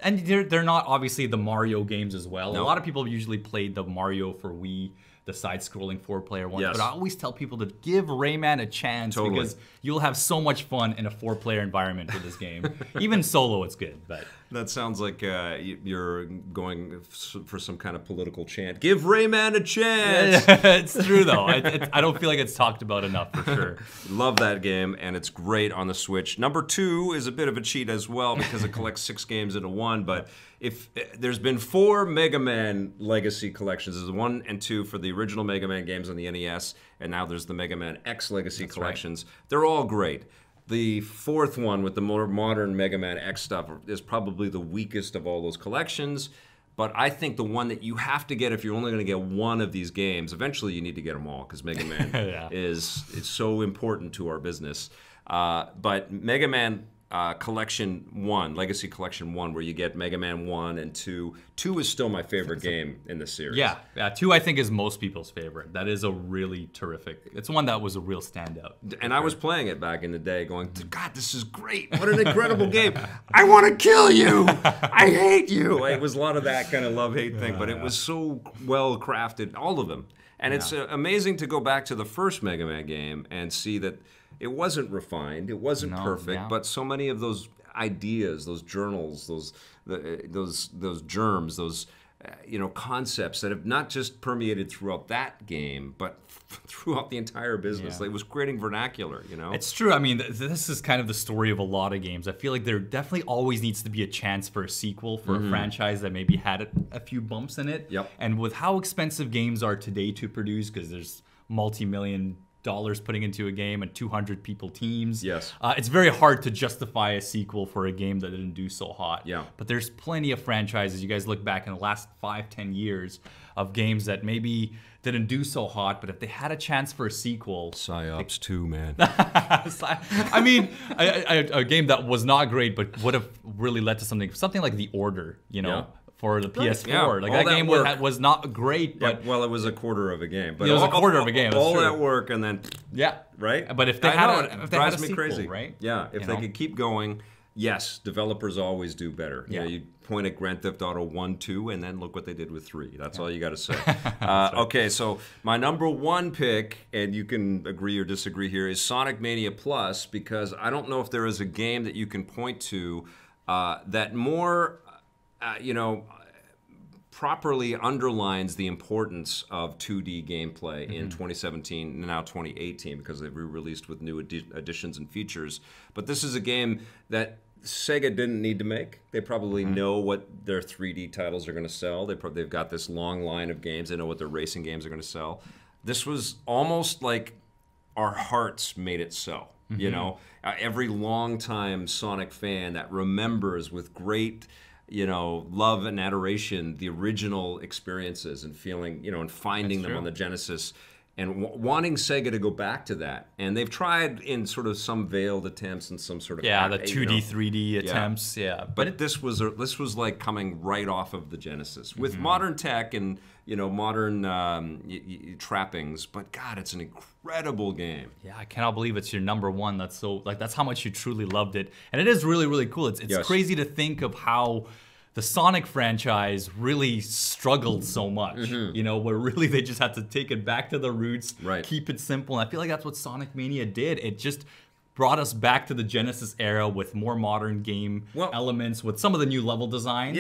And they're not obviously the Mario games as well. No. A lot of people usually played the Mario for Wii, the side-scrolling 4-player ones. But I always tell people to give Rayman a chance because you'll have so much fun in a 4-player environment with this game. Even solo, it's good. But that sounds like you're going for some kind of political chant. Give Rayman a chance. It's true though. I don't feel like it's talked about enough for sure. Love that game, and it's great on the Switch. Number 2 is a bit of a cheat as well because it collects 6 games into one. But if there's been 4 Mega Man Legacy collections, there's 1 and 2 for the original Mega Man games on the NES, and now there's the Mega Man X Legacy collections. They're all great. The 4th one with the more modern Mega Man X stuff is probably the weakest of all those collections. But I think the one that you have to get if you're only going to get one of these games, eventually you need to get them all because Mega Man is so important to our business. But Mega Man Collection 1, Legacy Collection 1, where you get Mega Man 1 and 2. 2 is still my favorite game in the series. Yeah, 2 I think is most people's favorite. That is a really terrific. It's one that was a real standout. And I was playing it back in the day going, God, this is great. What an incredible game. I want to kill you. I hate you. It was a lot of that kind of love-hate thing, but it was so well crafted, all of them. And it's amazing to go back to the first Mega Man game and see that it wasn't refined, it wasn't perfect, but so many of those ideas, those journals, those germs, those concepts that have not just permeated throughout that game, but throughout the entire business. Like, it was creating vernacular, you know? It's true. I mean, this is kind of the story of a lot of games. I feel like there definitely always needs to be a chance for a sequel for a franchise that maybe had a few bumps in it. And with how expensive games are today to produce, because there's multi-million dollars putting into a game and 200 people teams. It's very hard to justify a sequel for a game that didn't do so hot. But there's plenty of franchises. You guys look back in the last 5-10 years of games that maybe didn't do so hot, but if they had a chance for a sequel... Psyops 2, man. I mean, a game that was not great, but would have really led to something like The Order, you know? For the PS4. Like, that game was not great, but... well, it was a quarter of a game. But it was a quarter of a game, all that work and then... Right? But if they had a sequel, crazy. Right? Yeah, if they could keep going, yes, developers always do better. You point at Grand Theft Auto 1, 2, and then look what they did with 3. That's all you got to say. Okay, so my number 1 pick, and you can agree or disagree here, is Sonic Mania Plus, because I don't know if there is a game that you can point to that more... properly underlines the importance of 2D gameplay in 2017 and now 2018 because they've re-released with new additions and features. But this is a game that Sega didn't need to make. They probably know what their 3D titles are going to sell. They've got this long line of games. They know what their racing games are going to sell. This was almost like our hearts made it so. You know, every longtime Sonic fan that remembers with great... love and adoration, the original experiences and feeling, and finding them on the Genesis and wanting Sega to go back to that. And they've tried in sort of some veiled attempts and some sort of... the 2D, 3D attempts, But this was like coming right off of the Genesis with modern tech and, modern trappings. But God, it's an incredible game. Yeah, I cannot believe it's your number 1. That's so, that's how much you truly loved it. And it is really, really cool. It's crazy to think of how the Sonic franchise really struggled so much, where really they just had to take it back to the roots, keep it simple. And I feel like that's what Sonic Mania did. It just brought us back to the Genesis era with more modern game elements, with some of the new level designs.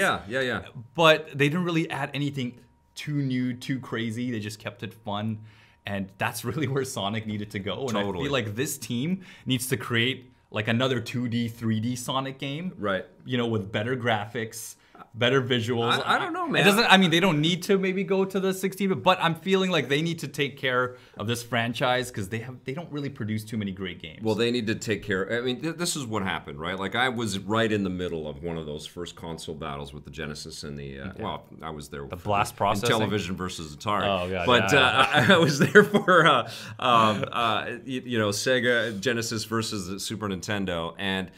But they didn't really add anything too new, too crazy. They just kept it fun. And that's really where Sonic needed to go. And I feel like this team needs to create like another 2D, 3D Sonic game. With better graphics. better visuals. I don't know, man. It doesn't. I mean, they don't need to maybe go to the 16, but I'm feeling like they need to take care of this franchise because they don't really produce too many great games. Well, they need to take care. I mean, this is what happened, right? Like I was right in the middle of one of those first console battles with the Genesis and the. Well, I was there. The blast processing. Television versus Atari. Oh god. But I was there for Sega Genesis versus the Super Nintendo, and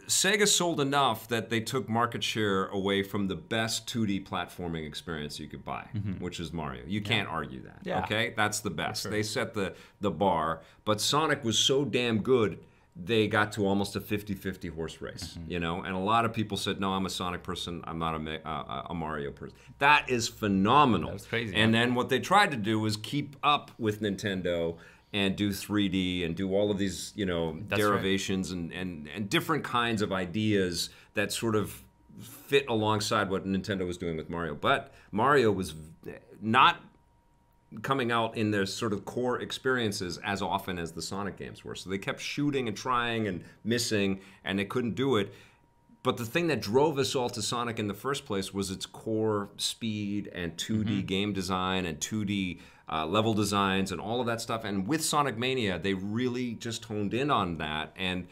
Sega sold enough that they took market share away from the best 2D platforming experience you could buy, which is Mario. You can't argue that. Yeah. Okay, that's the best. Sure. They set the bar, but Sonic was so damn good. They got to almost a 50-50 horse race, and a lot of people said, no, I'm a Sonic person, I'm not a Mario person. That is phenomenal. That's crazy. And then what they tried to do was keep up with Nintendo and do 3D and do all of these, derivations and different kinds of ideas that sort of fit alongside what Nintendo was doing with Mario. But Mario was not coming out in their sort of core experiences as often as the Sonic games were. So they kept shooting and trying and missing, and they couldn't do it. But the thing that drove us all to Sonic in the first place was its core speed and 2D game design and 2D level designs and all of that stuff. And with Sonic Mania, they really just honed in on that. And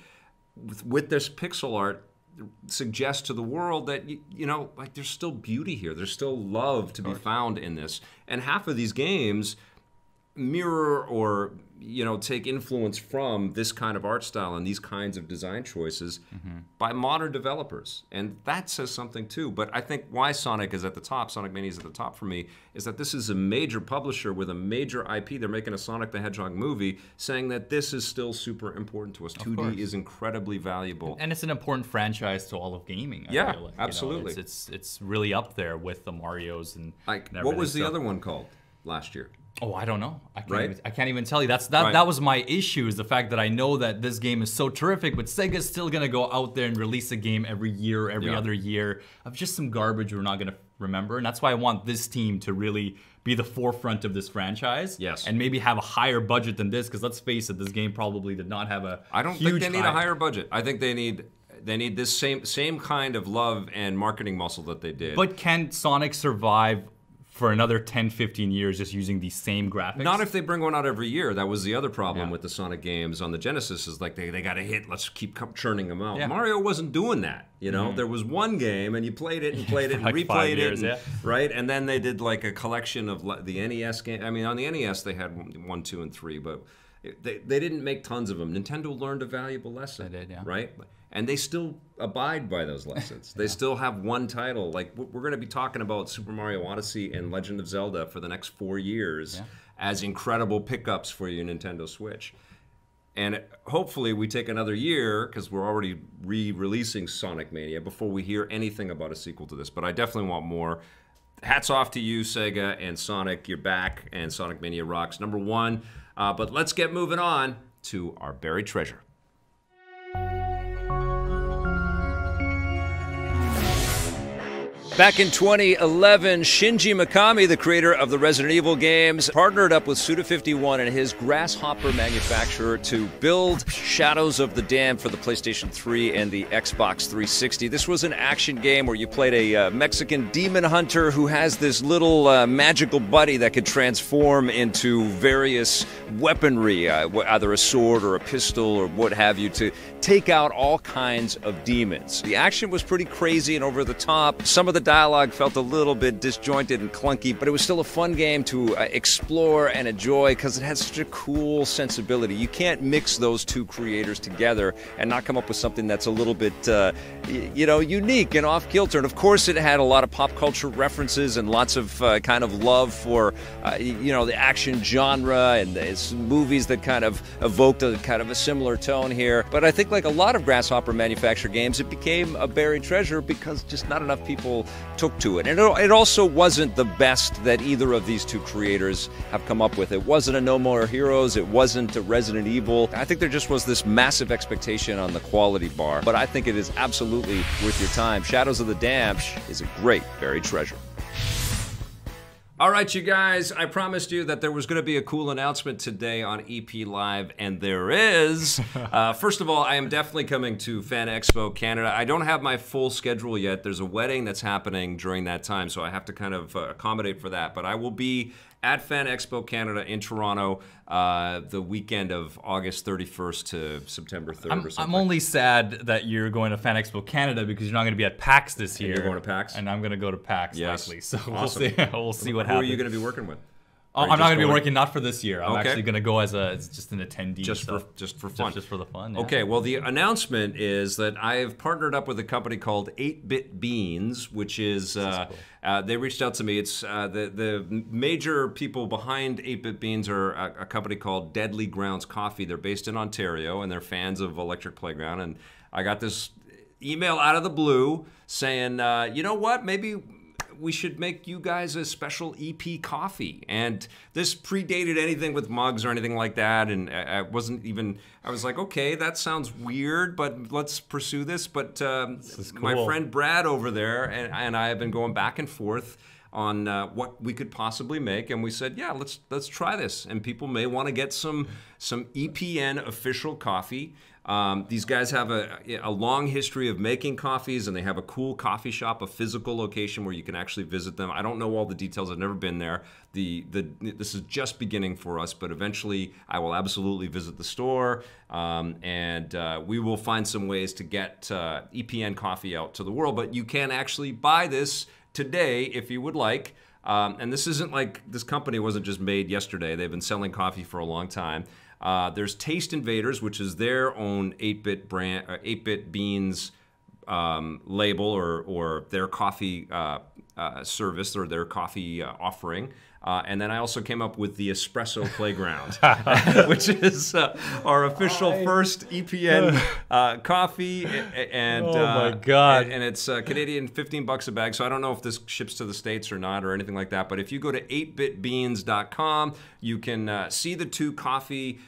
with this pixel art, suggests to the world that, like there's still beauty here. There's still love to be found in this. And half of these games mirror or take influence from this kind of art style and these kinds of design choices by modern developers, and that says something too. But I think why Sonic is at the top, Sonic Mania is at the top for me, is that this is a major publisher with a major IP. They're making a Sonic the Hedgehog movie, saying that this is still super important to us. 2D is incredibly valuable, and it's an important franchise to all of gaming. I feel like, absolutely. It's really up there with the Marios and what was the other one called last year? Oh, I don't know. I can't even tell you. That was my issue, is the fact that I know that this game is so terrific, but Sega's still gonna go out there and release a game every year, every other year of just some garbage we're not gonna remember. And that's why I want this team to really be the forefront of this franchise. Yes. And maybe have a higher budget than this, because let's face it, this game probably did not have a I don't think they need a higher budget. I think they need this same kind of love and marketing muscle that they did. But can Sonic survive for another 10, 15 years just using these same graphics? Not if they bring one out every year. That was the other problem with the Sonic games on the Genesis, is like they got a hit, let's keep churning them out. Mario wasn't doing that, There was one game and you played it and played it and like replayed years, it, right? And then they did like a collection of the NES game. I mean, on the NES they had 1, 2, and 3, but they didn't make tons of them. Nintendo learned a valuable lesson, they did, right? And they still abide by those lessons. They still have one title. Like, we're going to be talking about Super Mario Odyssey and Legend of Zelda for the next 4 years as incredible pickups for your Nintendo Switch. And hopefully we take another year, because we're already re-releasing Sonic Mania, before we hear anything about a sequel to this. But I definitely want more. Hats off to you, Sega and Sonic. You're back, and Sonic Mania rocks. #1. But let's get moving on to our buried treasure. Back in 2011, Shinji Mikami, the creator of the Resident Evil games, partnered up with Suda51 and his Grasshopper manufacturer to build Shadows of the Damned for the PlayStation 3 and the Xbox 360. This was an action game where you played a Mexican demon hunter who has this little magical buddy that could transform into various weaponry, either a sword or a pistol or what have you, to take out all kinds of demons. The action was pretty crazy and over the top. Some of the dialogue felt a little bit disjointed and clunky, but it was still a fun game to explore and enjoy because it had such a cool sensibility. You can't mix those two creators together and not come up with something that's a little bit, unique and off-kilter. And of course, it had a lot of pop culture references and lots of kind of love for, the action genre, and it's movies that kind of evoked a kind of a similar tone here. But I think, like a lot of Grasshopper manufacturer games, it became a buried treasure because just not enough people took to it. And it also wasn't the best that either of these two creators have come up with. It wasn't a No More Heroes. It wasn't a Resident Evil. I think there just was this massive expectation on the quality bar. But I think it is absolutely worth your time. Shadows of the Damned is a great buried treasure. All right, you guys, I promised you that there was going to be a cool announcement today on EP Live, and there is. First of all, I am definitely coming to Fan Expo Canada. I don't have my full schedule yet. There's a wedding that's happening during that time, so I have to kind of accommodate for that. But I will be at Fan Expo Canada in Toronto the weekend of August 31st to September 3rd or something. I'm only sad that you're going to Fan Expo Canada because you're not going to be at PAX this year. You're going to PAX? And I'm going to go to PAX likely. So awesome. we'll see what Who happens. are you going to be working with? I'm not going to be working, not for this year. I'm actually going to go as just an attendee. Just for fun. Just for the fun, yeah. Okay, well, the announcement is that I have partnered up with a company called 8-Bit Beans, which is, cool. They reached out to me. It's the major people behind 8-Bit Beans are a company called Deadly Grounds Coffee. They're based in Ontario, and they're fans of Electric Playground. And I got this email out of the blue saying, you know what, maybe we should make you guys a special EP coffee. And this predated anything with mugs or anything like that. And I was like, okay, that sounds weird, but let's pursue this. But this is cool. My friend Brad over there and I have been going back and forth on what we could possibly make, and we said, yeah, let's try this. And people may want to get some EPN official coffee. These guys have a long history of making coffees, and they have a cool coffee shop, a physical location where you can actually visit them. I don't know all the details. I've never been there. This is just beginning for us, but eventually I will absolutely visit the store, and we will find some ways to get EPN coffee out to the world. But you can actually buy this today if you would like. And this isn't like this company wasn't just made yesterday. They've been selling coffee for a long time. There's Taste Invaders, which is their own 8-Bit brand, 8-Bit Beans label or their coffee service or their coffee offering. And then I also came up with the Espresso Playground, which is our official first EPN coffee. And, oh my God. And it's Canadian, $15 a bag. So I don't know if this ships to the States or not or anything like that. But if you go to 8bitbeans.com, you can see the two coffee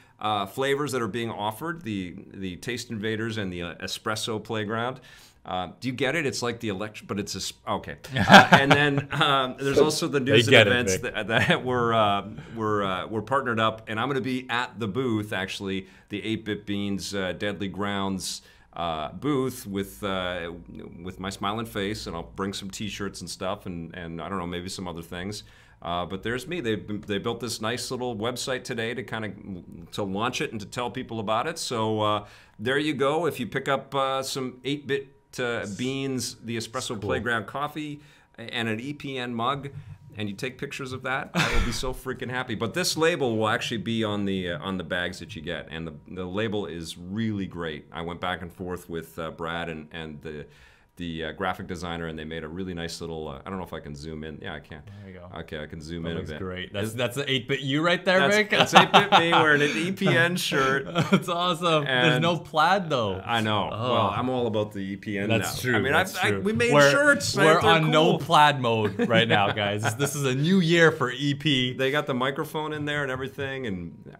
flavors that are being offered, the Taste Invaders and the Espresso Playground. Do you get it? It's like the electric, but it's okay. And then there's also the news and events that we're partnered up, and I'm going to be at the booth, actually, the 8-Bit Beans Deadly Grounds booth with my smiling face, and I'll bring some T-shirts and stuff, and I don't know, maybe some other things. But there's me. They built this nice little website today to to launch it and to tell people about it. So there you go. If you pick up some 8-Bit Beans, the Espresso Playground coffee, and an EPN mug, and you take pictures of that, I will be so freaking happy. But this label will actually be on the bags that you get, and the label is really great. I went back and forth with Brad and the graphic designer, and they made a really nice little, I don't know if I can zoom in. Yeah, I can. There you go. Okay, I can zoom in a bit. That's great. That's the 8-Bit you right there, Rick? That's 8-Bit me wearing an EPN shirt. That's awesome. There's no plaid, though. I know. Oh. Well, I'm all about the EPN That's now. True. I mean, that's true. We made shirts. We're on cool. no plaid mode right now, guys. This is a new year for EP. They got the microphone in there and everything, and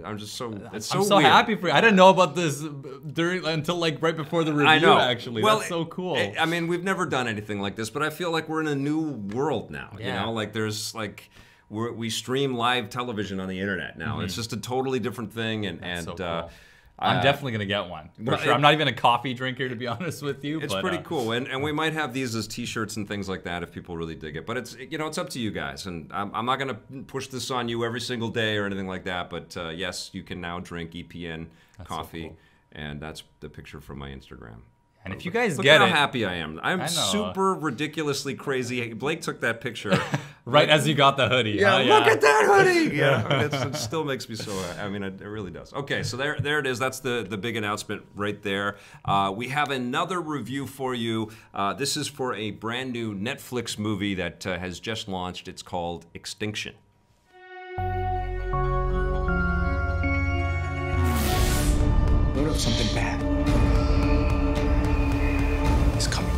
I'm just so, it's so I'm so weird. happy for you. I didn't know about this until like right before the review, I know. actually. Well, that's so cool. I mean, we've never done anything like this, but I feel like we're in a new world now. Yeah. You know, like there's like we stream live television on the internet now. Mm-hmm. It's just a totally different thing, and so cool. I'm definitely gonna get one for sure. I'm not even a coffee drinker, to be honest with you. It's pretty cool, and we might have these as T-shirts and things like that if people really dig it. But it's it's up to you guys, and I'm not gonna push this on you every single day or anything like that. But yes, you can now drink EPN coffee, so cool. And that's the picture from my Instagram. And if you guys Look get how it, happy I am. I'm super ridiculously crazy. Blake took that picture right as you got the hoodie. Yeah, look at that hoodie. Yeah, it still makes me so. I mean, it really does. Okay, so there it is. That's the big announcement right there. We have another review for you. This is for a brand new Netflix movie that has just launched. It's called Extinction. What if something bad is coming?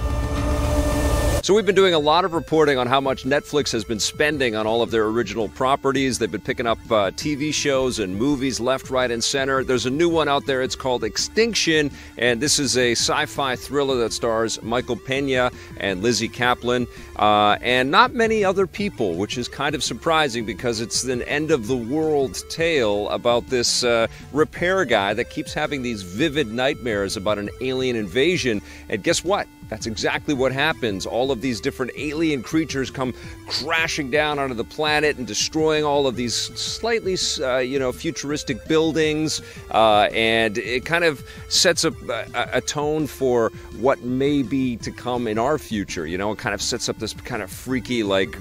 So we've been doing a lot of reporting on how much Netflix has been spending on all of their original properties. They've been picking up TV shows and movies left, right, and center. There's a new one out there. It's called Extinction, and this is a sci-fi thriller that stars Michael Pena and Lizzie Kaplan, and not many other people, which is kind of surprising because it's an end-of-the-world tale about this repair guy that keeps having these vivid nightmares about an alien invasion. And guess what? That's exactly what happens. All of these different alien creatures come crashing down onto the planet and destroying all of these slightly, futuristic buildings. And it kind of sets a tone for what may be to come in our future. You know, it kind of sets up this kind of freaky, like,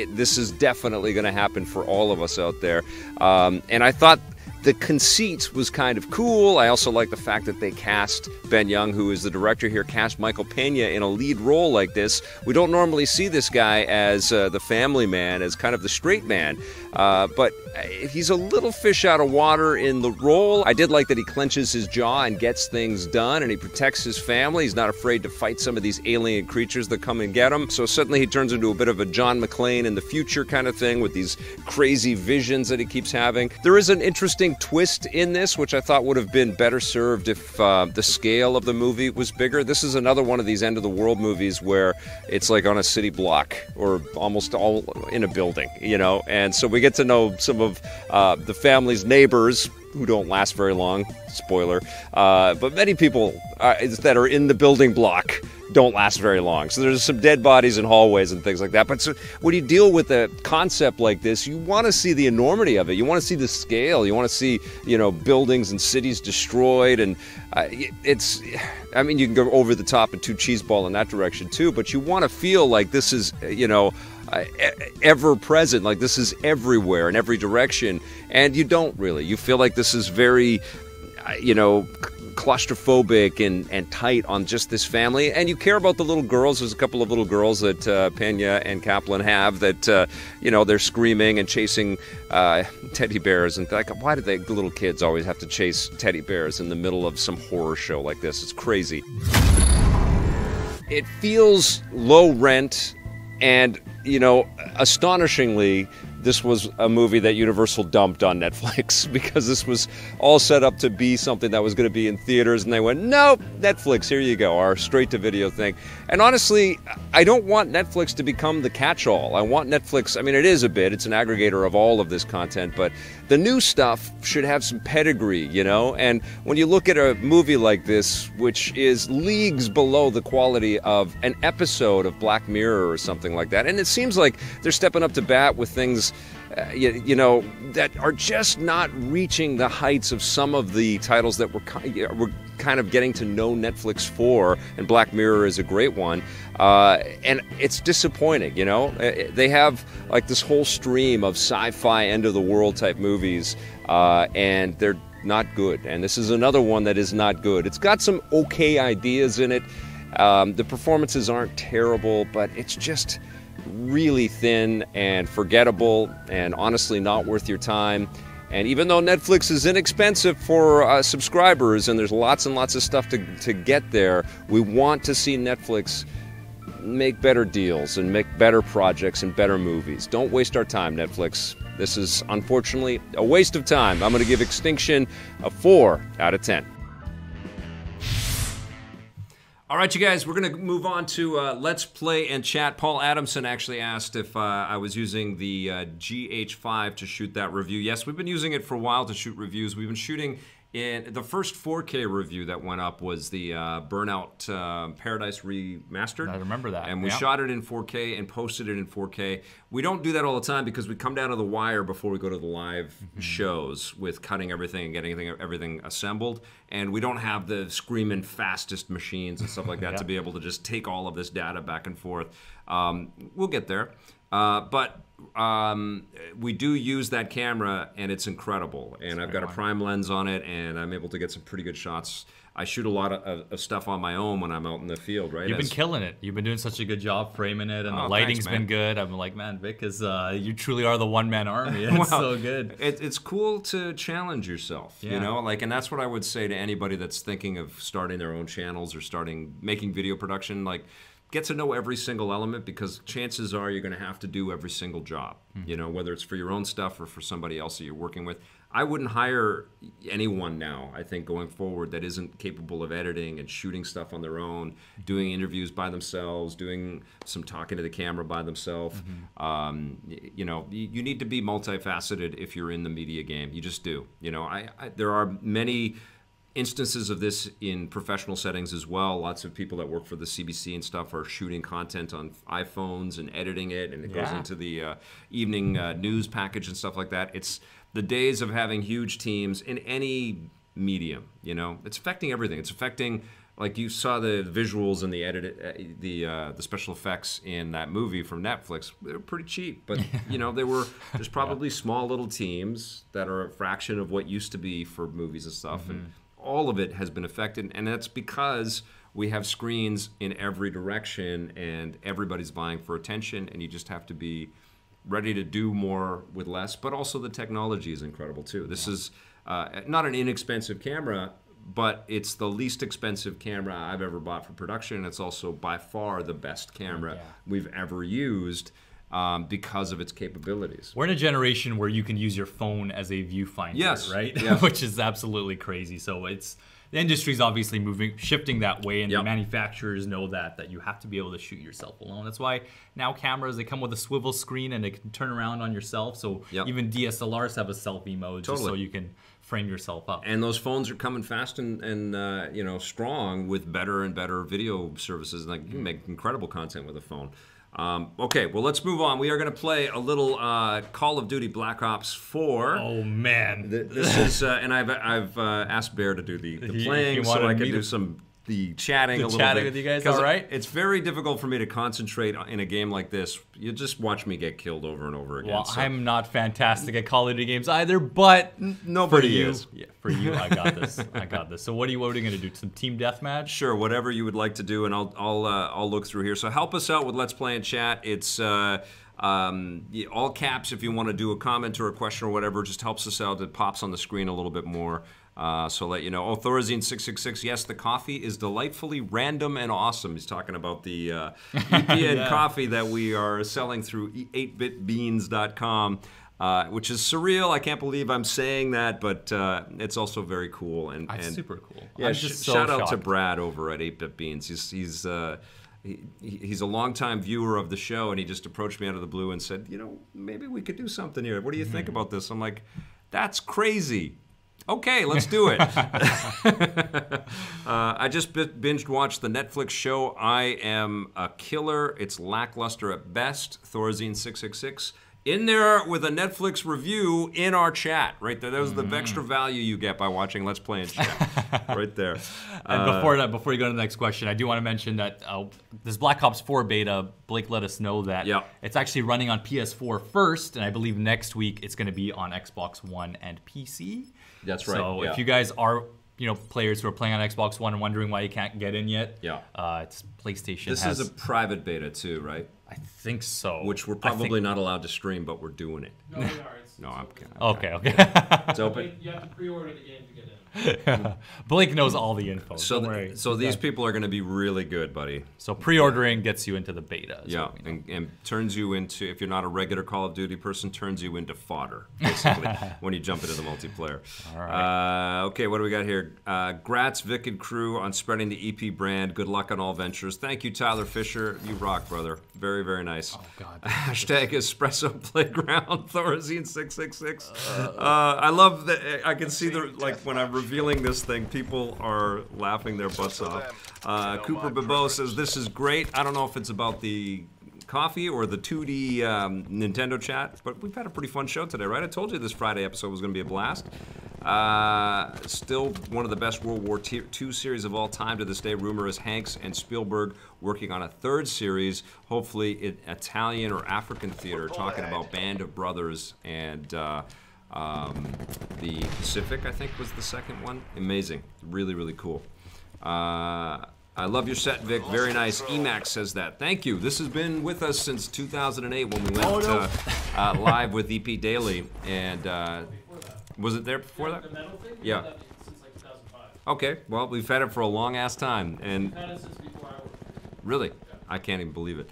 this is definitely going to happen for all of us out there. And I thought the conceit was kind of cool. I also like the fact that they cast Ben Young, who is the director here, cast Michael Pena in a lead role like this. We don't normally see this guy as the family man, as kind of the straight man, but he's a little fish out of water in the role. I did like that he clenches his jaw and gets things done, and he protects his family. He's not afraid to fight some of these alien creatures that come and get him. So suddenly he turns into a bit of a John McClane in the future kind of thing with these crazy visions that he keeps having. There is an interesting twist in this, which I thought would have been better served if the scale of the movie was bigger. This is another one of these end-of-the-world movies where it's like on a city block or almost all in a building, you know? And so we get to know some of the family's neighbors, who don't last very long, spoiler, but many people that are in the building block don't last very long. So there's some dead bodies in hallways and things like that. But so when you deal with a concept like this, you want to see the enormity of it. You want to see the scale. You want to see, buildings and cities destroyed. And you can go over the top and too cheeseball in that direction too, but you want to feel like this is, ever present, like this is everywhere in every direction. And you don't really. You feel like this is very, claustrophobic and tight on just this family, and you care about the little girls. There's a couple of little girls that Pena and Kaplan have that they're screaming and chasing teddy bears, and like, why do the little kids always have to chase teddy bears in the middle of some horror show like this? It's crazy. It feels low rent, and astonishingly, this was a movie that Universal dumped on Netflix because this was all set up to be something that was going to be in theaters, and they went, nope, Netflix, here you go, our straight-to-video thing. And honestly, I don't want Netflix to become the catch-all. I want Netflix, it is a bit, it's an aggregator of all of this content, but the new stuff should have some pedigree, And when you look at a movie like this, which is leagues below the quality of an episode of Black Mirror or something like that, and it seems like they're stepping up to bat with things that are just not reaching the heights of some of the titles that we're kind of getting to know Netflix for, and Black Mirror is a great one. And it's disappointing, They have like this whole stream of sci-fi end-of-the-world type movies, and they're not good. And this is another one that is not good. It's got some okay ideas in it. The performances aren't terrible, but it's just really thin and forgettable and honestly not worth your time. And even though Netflix is inexpensive for subscribers and there's lots and lots of stuff to get there, we want to see Netflix make better deals and make better projects and better movies. Don't waste our time, Netflix. This is unfortunately a waste of time. I'm going to give Extinction a 4 out of 10. All right, you guys, we're going to move on to Let's Play and Chat. Paul Adamson actually asked if I was using the GH5 to shoot that review. Yes, we've been using it for a while to shoot reviews. We've been shooting in the first 4K review that went up was the Burnout Paradise Remastered. I remember that. And we shot it in 4K and posted it in 4K. We don't do that all the time because we come down to the wire before we go to the live shows with cutting everything and getting everything assembled. And we don't have the screaming fastest machines and stuff like that to be able to just take all of this data back and forth. We'll get there. But we do use that camera, and it's incredible. And I've got a prime lens on it, and I'm able to get some pretty good shots. I shoot a lot of stuff on my own when I'm out in the field, right? You've been killing it. You've been doing such a good job framing it, and the lighting's been good. I'm like, man, Vic, you truly are the one-man army. It's so good. It's cool to challenge yourself, and that's what I would say to anybody that's thinking of starting their own channels or making video production. Like, get to know every single element, because chances are you're going to have to do every single job, you know, whether it's for your own stuff or for somebody else that you're working with. I wouldn't hire anyone now, I think, going forward that isn't capable of editing and shooting stuff on their own, doing interviews by themselves, doing some talking to the camera by themselves. You know, you need to be multifaceted if you're in the media game. You just do. You know, there are many instances of this in professional settings as well. Lots of people that work for the CBC and stuff are shooting content on iPhones and editing it, and it goes into the evening news package and stuff like that. It's the days of having huge teams in any medium. You know, it's affecting everything. It's affecting, like you saw the visuals and the edit, the special effects in that movie from Netflix. They were pretty cheap, but you know, there's probably small little teams that are a fraction of what used to be for movies and stuff, and all of it has been affected, and that's because we have screens in every direction and everybody's vying for attention, and you just have to be ready to do more with less. But also the technology is incredible too. This is not an inexpensive camera, but it's the least expensive camera I've ever bought for production. It's also by far the best camera we've ever used, because of its capabilities. We're in a generation where you can use your phone as a viewfinder, right? Yes. Which is absolutely crazy. So the industry's obviously shifting that way, and the manufacturers know that you have to be able to shoot yourself alone. That's why now cameras, they come with a swivel screen and they can turn around on yourself. So even DSLRs have a selfie mode, just so you can frame yourself up. And those phones are coming fast and you know, strong with better and better video services. Like, you can make incredible content with a phone. Okay, well, let's move on. We are going to play a little Call of Duty Black Ops 4. Oh, man. This is, and I've asked Behr to do the playing so I can do the chatting a little bit. With you guys, all right? It's very difficult for me to concentrate in a game like this. You just watch me get killed over and over again. Well, so. I'm not fantastic at Call of Duty games either, but nobody is. Yeah, for you, I got this. I got this. So what are you going to do? Some team deathmatch? Sure, whatever you would like to do, and I'll look through here. So help us out with Let's Play and Chat. It's all caps if you want to do a comment or a question or whatever. It just helps us out. It pops on the screen a little bit more. So I'll let you know. Oh, Thorazine666, yes, the coffee is delightfully random and awesome. He's talking about the EPN coffee that we are selling through 8bitbeans.com, which is surreal. I can't believe I'm saying that, but it's also very cool. And super cool. Yeah, shout out to Brad over at 8bitbeans. He's a longtime viewer of the show, and he just approached me out of the blue and said, you know, maybe we could do something here. What do you think about this? I'm like, that's crazy. Okay, let's do it. I just binged watched the Netflix show I Am a Killer. It's lackluster at best. Thorazine666 in there with a Netflix review in our chat right there. That was the extra value you get by watching Let's Play and Chat right there. And before you go to the next question, I do want to mention that this Black Ops 4 beta, Blake let us know that it's actually running on PS4 first, and I believe next week it's going to be on Xbox One and PC. That's right. So if you guys are, you know, players who are playing on Xbox One and wondering why you can't get in yet, it's PlayStation. This is a private beta too, right? I think so. Which we're probably not allowed to stream, but we're doing it. No, we are. No, I'm kidding. Okay. It's open. You have to pre-order the game to get in. Blake knows all the info. So these people are going to be really good, buddy. So pre-ordering gets you into the beta. And turns you into, if you're not a regular Call of Duty person, turns you into fodder, basically, when you jump into the multiplayer. All right. Okay, what do we got here? Grats, Vic and crew on spreading the EP brand. Good luck on all ventures. Thank you, Tyler Fisher. You rock, brother. Very, very nice. Oh, God. Hashtag Espresso Playground, Thorazine666. I love that. I can see when I'm revealing this thing, people are laughing their butts off. Cooper Bebo says, this is great. I don't know if it's about the coffee or the 2D Nintendo chat, but we've had a pretty fun show today, right? I told you this Friday episode was going to be a blast. Still one of the best World War II series of all time to this day. Rumor is Hanks and Spielberg working on a third series, hopefully in Italian or African theater, talking about Band of Brothers and the Pacific, I think, was the second one. Amazing. Really, really cool. I love your set, Vic. Very nice. Emax says that. Thank you. This has been with us since 2008 when we went live with EP Daily. And was it there before that? The metal thing? Yeah. That since like 2005. Okay. Well, we've had it for a long-ass time. And We've had it since before I worked. really? I can't even believe it.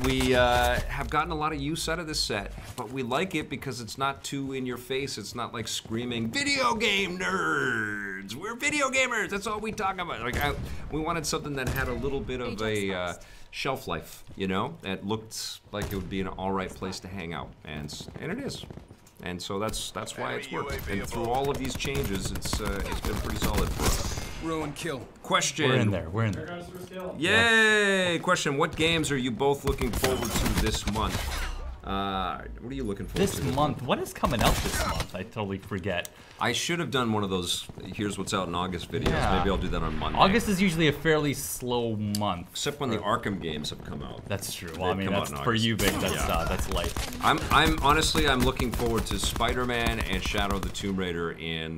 We have gotten a lot of use out of this set, but we like it because it's not too in your face. It's not like screaming, video game nerds! We're video gamers! That's all we talk about. Like, we wanted something that had a little bit of a shelf life, you know? That looked like it would be an alright place to hang out, and it is. And so that's why it's worked. And through all of these changes, it's been pretty solid for us. Ruin kill. Question. We're in there. We're in Here there. goes for skill. Yay! Question. What games are you both looking forward to this month? What are you looking forward This to? month, what is coming out this month? I totally forget. I should have done one of those here's what's out in August videos. Yeah. Maybe I'll do that on Monday. August is usually a fairly slow month. Except when the Arkham games have come out. That's true. Well, I mean, come out that's in for August. you, Vic. That's Yeah. that's light. I'm honestly looking forward to Spider-Man and Shadow of the Tomb Raider in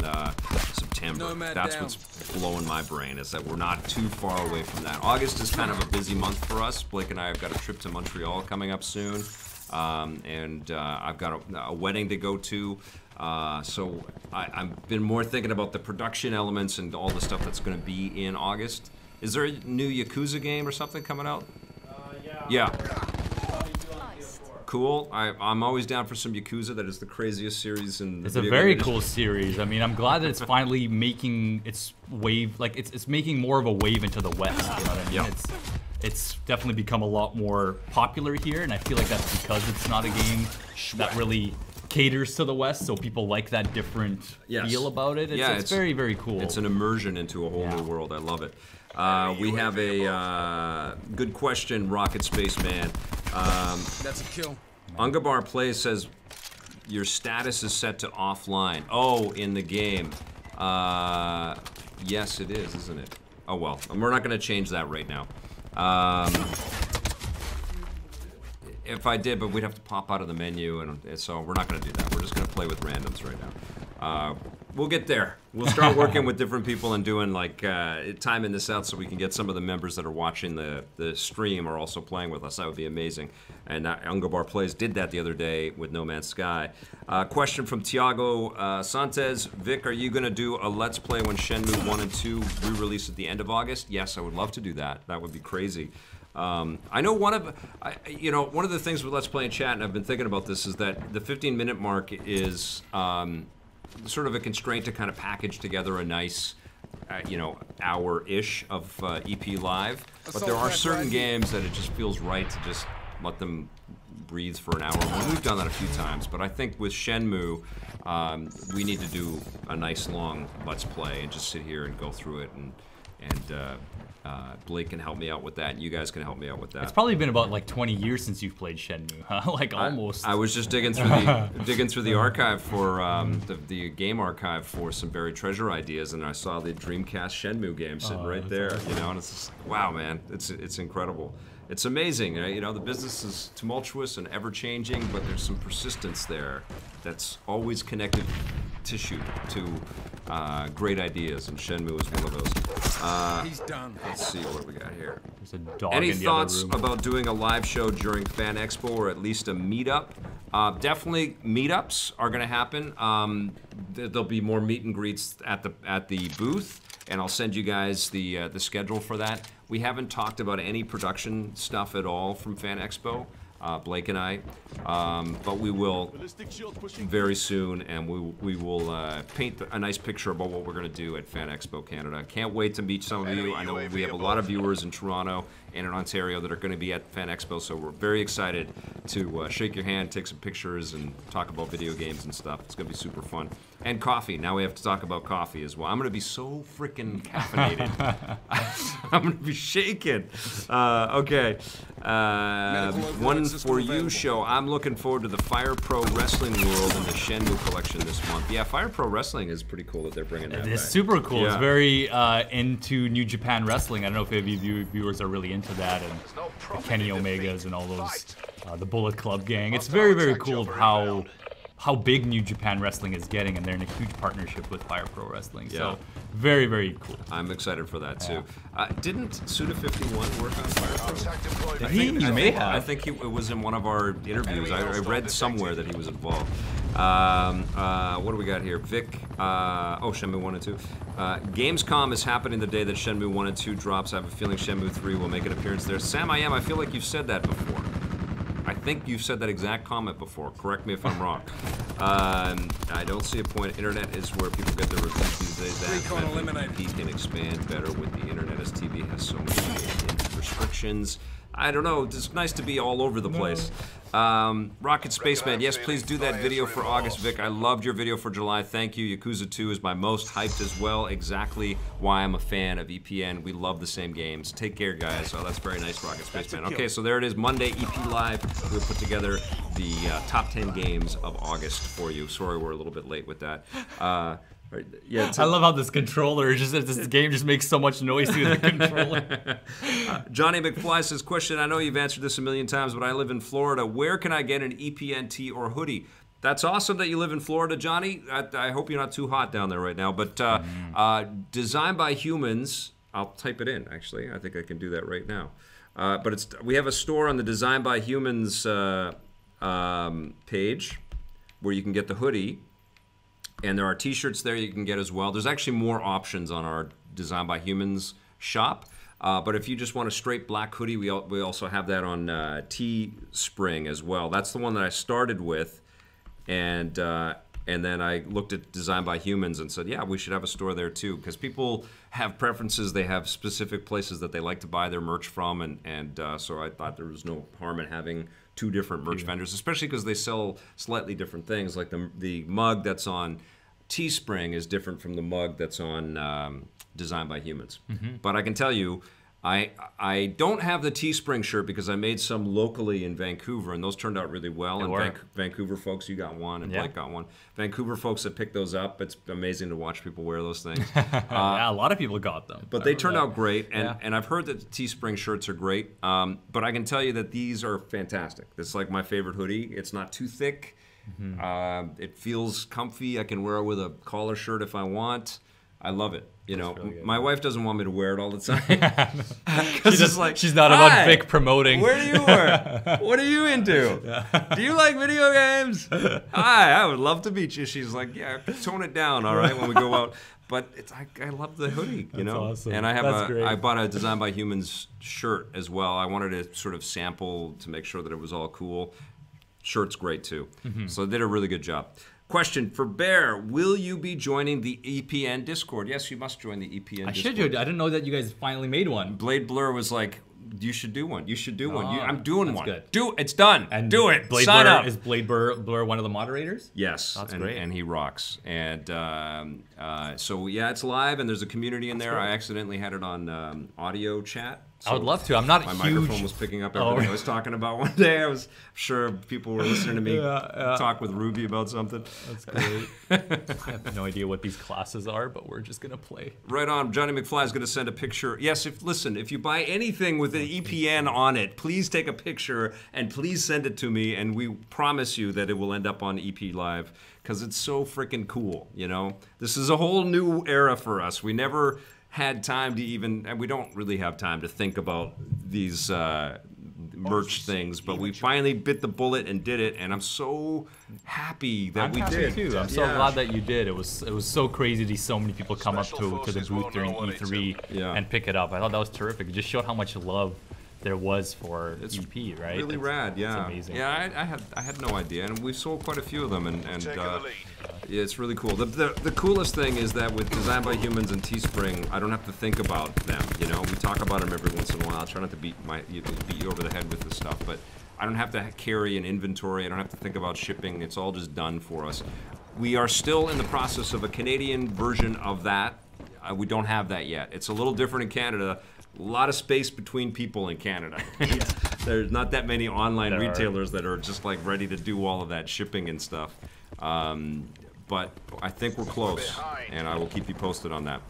September. Nomad That's down. what's blowing my brain, is that we're not too far away from that. August is kind of a busy month for us. Blake and I have got a trip to Montreal coming up soon. And I've got a wedding to go to. So I've been more thinking about the production elements and all the stuff that's going to be in August. Is there a new Yakuza game or something coming out? Yeah. Yeah. Probably do on PS4. Cool. I'm always down for some Yakuza. That is the craziest series in the It's a video very game cool series. I mean, I'm glad that it's finally making its wave, like it's making more of a wave into the West. You know what I mean? Yeah. It's definitely become a lot more popular here, and I feel like that's because it's not a game that really caters to the West, so people like that different Yes. feel about it. It's very, very cool. It's an immersion into a whole new world. I love it. We have a good question, Rocket Spaceman. That's a kill. Ungabar Plays says your status is set to offline. Oh, in the game. Yes, it is, isn't it? Oh well, we're not going to change that right now. If I did, but we'd have to pop out of the menu, and so we're not going to do that. We're just going to play with randoms right now. We'll get there. We'll start working with different people and doing like timing this out so we can get some of the members that are watching the stream are also playing with us. That would be amazing. And Ungabar Plays did that the other day with No Man's Sky. Question from Tiago Santes. Vic, are you going to do a Let's Play when Shenmue 1 and 2 re-release at the end of August? Yes, I would love to do that. That would be crazy. I know one of the things with Let's Play in chat, and I've been thinking about this, is that the 15-minute mark is sort of a constraint to kind of package together a nice, hour-ish of EP Live. But there are certain games that it just feels right to just let them breathe for an hour. Well, we've done that a few times, but I think with Shenmue, we need to do a nice long Let's Play and just sit here and go through it, and Blake can help me out with that, and you guys can help me out with that. It's probably been about like 20 years since you've played Shenmue, huh? Like almost. I was just digging through the archive for the game archive for some buried treasure ideas, and I saw the Dreamcast Shenmue game sitting right there. awesome. And it's just like, wow, man, it's incredible. It's amazing. The business is tumultuous and ever changing, but there's some persistence there that's always connected tissue to great ideas, and Shenmue is one of those. He's done. Let's see what we got here. There's a dog Any in the thoughts other room. about doing a live show during Fan Expo or at least a meetup? Definitely meetups are going to happen. There'll be more meet and greets at the booth, and I'll send you guys the schedule for that. We haven't talked about any production stuff at all from Fan Expo, Blake and I, but we will very soon, and we will paint a nice picture about what we're going to do at Fan Expo Canada. Can't wait to meet some of you. I know we have a lot of viewers in Toronto and in Ontario that are going to be at Fan Expo, so we're very excited to shake your hand, take some pictures, and talk about video games and stuff. It's going to be super fun. And coffee. Now we have to talk about coffee as well. I'm going to be so freaking caffeinated. I'm going to be shaking. Okay. One for you show. I'm looking forward to the Fire Pro Wrestling World and the Shenmue collection this month. Yeah, Fire Pro Wrestling is pretty cool that they're bringing that It's back. super cool. Yeah. It's very into New Japan Wrestling. I don't know if any of you viewers are really into that, and the Kenny Omegas and all those, the Bullet Club gang. It's very, very cool of how big New Japan Wrestling is getting, and they're in a huge partnership with Fire Pro Wrestling. Yeah. So very, very cool. I'm excited for that too. Didn't Suda51 work on Fire Pro? He may have. I think it was in one of our interviews. I read somewhere that he was involved. What do we got here? Vic. Shenmue 1 and 2. Gamescom is happening the day that Shenmue 1 and 2 drops. I have a feeling Shenmue 3 will make an appearance there. Sam, I feel like you've said that before. I think you've said that exact comment before. Correct me if I'm wrong. I don't see a point. Internet is where people get their reviews these days. That TV can expand better with the internet, as TV has so many restrictions. I don't know. It's nice to be all over the place. Rocket Spaceman, yes, please do that video for August, Vic. I loved your video for July. Thank you. Yakuza 2 is my most hyped as well. Exactly why I'm a fan of EPN. We love the same games. Take care, guys. Oh, that's very nice, Rocket Spaceman. Okay, so there it is. Monday, EP Live. We'll put together the top 10 games of August for you. Sorry we're a little bit late with that. Yeah, I love how this controller this game just makes so much noise through the controller. Johnny McFly says, question, I know you've answered this a million times, but I live in Florida. Where can I get an EPN tee or hoodie? That's awesome that you live in Florida, Johnny. I hope you're not too hot down there right now. But Designed by Humans, I'll type it in, actually. I think I can do that right now. But we have a store on the Designed by Humans page where you can get the hoodie. And there are t-shirts there you can get as well. There's actually more options on our Designed by Humans shop. But if you just want a straight black hoodie, we also have that on Teespring as well. That's the one that I started with. And then I looked at Designed by Humans and said, yeah, we should have a store there too. Because people have preferences. They have specific places that they like to buy their merch from. So I thought there was no harm in having two different merch vendors, especially because they sell slightly different things. Like the mug that's on Teespring is different from the mug that's on Designed by Humans. But I can tell you, I don't have the Teespring shirt because I made some locally in Vancouver, and those turned out really well. And Vancouver folks, you got one, and Blake got one. Vancouver folks that picked those up, it's amazing to watch people wear those things. Yeah, a lot of people got them. But they turned out great, and I've heard that the Teespring shirts are great. But I can tell you that these are fantastic. It's like my favorite hoodie. It's not too thick. It feels comfy. I can wear it with a collar shirt if I want. I love it. You know, really my wife doesn't want me to wear it all the time. She's not about Vic promoting. Where do you wear? What are you into? Do you like video games? Hi, I would love to meet you. She's like, yeah, tone it down, all right, when we go out. But I love the hoodie, you know. Awesome. And I bought a Designed by Humans shirt as well. I wanted to sort of sample to make sure that it was all cool. Shirt's great too. So they did a really good job. Question for Behr: will you be joining the EPN Discord? Yes, you must join the EPN Discord. I didn't know that you guys finally made one. Blade Blur was like, you should do one. You should do one. I'm doing one. Good. It's done. And do it. Blade Sign Blur, up. Is Blade Blur one of the moderators? Yes. That's great. And he rocks. And so yeah, it's live, and there's a community in there. I accidentally had it on audio chat. So I would love to. I'm not my huge. microphone was picking up everything I was talking about one day. I was sure people were listening to me talk with Ruby about something. That's great. I have no idea what these classes are, but we're just gonna play. Right on. Johnny McFly is gonna send a picture. Yes, if you buy anything with an EPN on it, please take a picture and please send it to me, and we promise you that it will end up on EP Live because it's so freaking cool. You know, this is a whole new era for us. We never had time to even, and we don't really have time to think about these merch things, but we finally bit the bullet and did it, and I'm so happy that we did. Too. I'm so glad that you did. It was so crazy to see so many people come up to the booth during E3 and pick it up. I thought that was terrific. It just showed how much love there was for EP, right? Really rad, yeah. It's amazing. Yeah, I had no idea, and we've sold quite a few of them, and yeah, it's really cool. The coolest thing is that with Designed by Humans and Teespring, I don't have to think about them. You know, we talk about them every once in a while. I try not to beat you over the head with this stuff, but I don't have to carry an inventory. I don't have to think about shipping. It's all just done for us. We are still in the process of a Canadian version of that. We don't have that yet. It's a little different in Canada. A lot of space between people in Canada. There's not that many online retailers that are just like ready to do all of that shipping and stuff. But I think we're close, and I will keep you posted on that.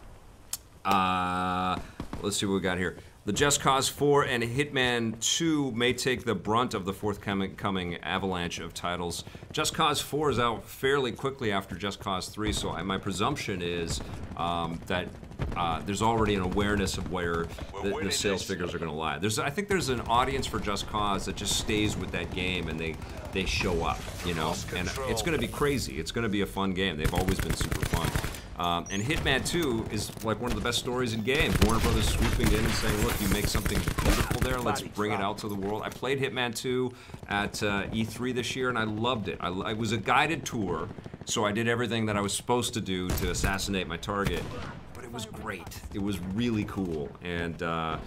Let's see what we got here. The Just Cause 4 and Hitman 2 may take the brunt of the forthcoming avalanche of titles. Just Cause 4 is out fairly quickly after Just Cause 3, so my presumption is that there's already an awareness of where the sales figures are going to lie. I think there's an audience for Just Cause that just stays with that game and they show up, you know? And it's going to be crazy. It's going to be a fun game. They've always been super fun. And Hitman 2 is like one of the best stories in games. Warner Brothers swooping in and saying, look, you make something beautiful there, let's bring it out to the world. I played Hitman 2 at E3 this year, and I loved it. It was a guided tour, so I did everything that I was supposed to do to assassinate my target. But it was great. It was really cool, and I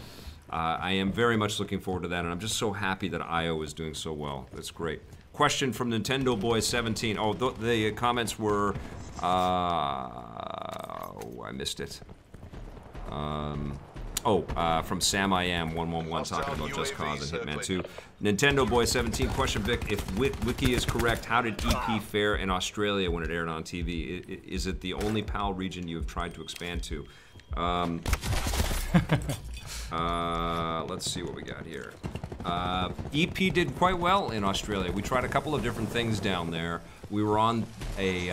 am very much looking forward to that, and I'm just so happy that IO is doing so well. That's great. Question from Nintendo Boy 17. Oh, the comments were... I missed it. From Sam I Am 111 talking about Just Cause and Hitman 2. Nintendo Boy 17 question, Vic. If Wiki is correct, how did EP fare in Australia when it aired on TV? Is it the only PAL region you have tried to expand to? Let's see what we got here. EP did quite well in Australia. We tried a couple of different things down there. We were on a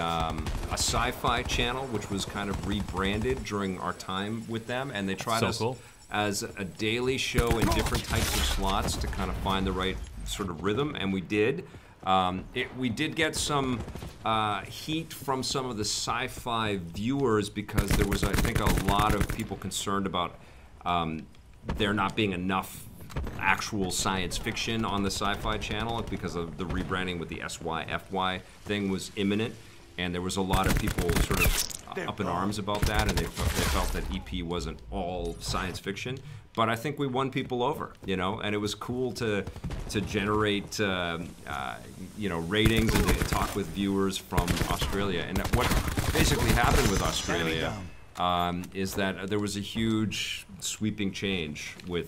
sci-fi channel, which was kind of rebranded during our time with them, and they tried us as a daily show in different types of slots to kind of find the right sort of rhythm, and we did. We did get some heat from some of the sci-fi viewers because there was, I think, a lot of people concerned about there not being enough actual science fiction on the Sci-Fi Channel because of the rebranding with the SYFY thing was imminent, and there was a lot of people sort of up in arms about that, and they felt that EP wasn't all science fiction. But I think we won people over, you know, and it was cool to generate you know, ratings and to talk with viewers from Australia. And what basically happened with Australia is that there was a huge sweeping change with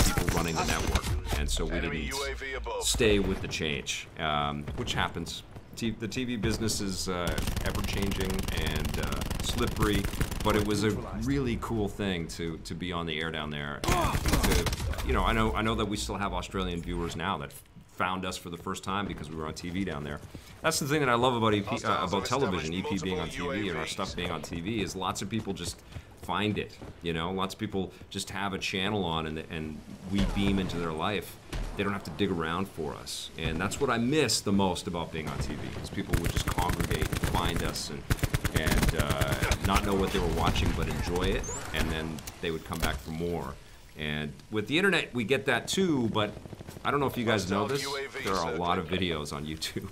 people running the network, and so we didn't stay with the change, which happens. The TV business is ever-changing and slippery, but it was a really cool thing to be on the air down there. And you know, I know that we still have Australian viewers now that found us for the first time because we were on TV down there. That's the thing that I love about about television, EP being on TV and our stuff being on TV, is lots of people just find it, you know? Lots of people just have a channel on and we beam into their life. They don't have to dig around for us. And that's what I miss the most about being on TV, is people would just congregate and find us and not know what they were watching but enjoy it, and then they would come back for more. And with the internet, we get that too, but I don't know if you guys know this, there are a lot of videos on YouTube.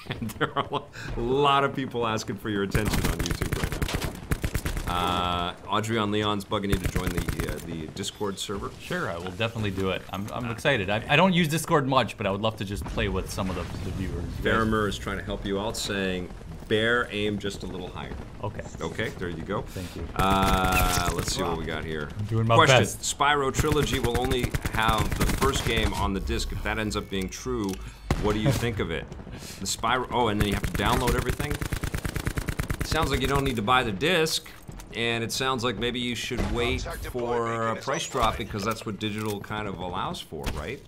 And there are a lot of people asking for your attention on YouTube right now. Audrey on Leon's bugging you to join the Discord server. Sure, I will definitely do it. I'm excited. I don't use Discord much, but I would love to just play with some of the viewers. Barimer is trying to help you out, saying, Bear, aim just a little higher. Okay. Okay, there you go. Thank you. Let's see what we got here. I'm doing my Question. best. Spyro Trilogy will only have the first game on the disc. If that ends up being true, what do you think of it? The Spyro... Oh, and then you have to download everything? Sounds like you don't need to buy the disc, and it sounds like maybe you should wait for a price drop because that's what digital kind of allows for, right?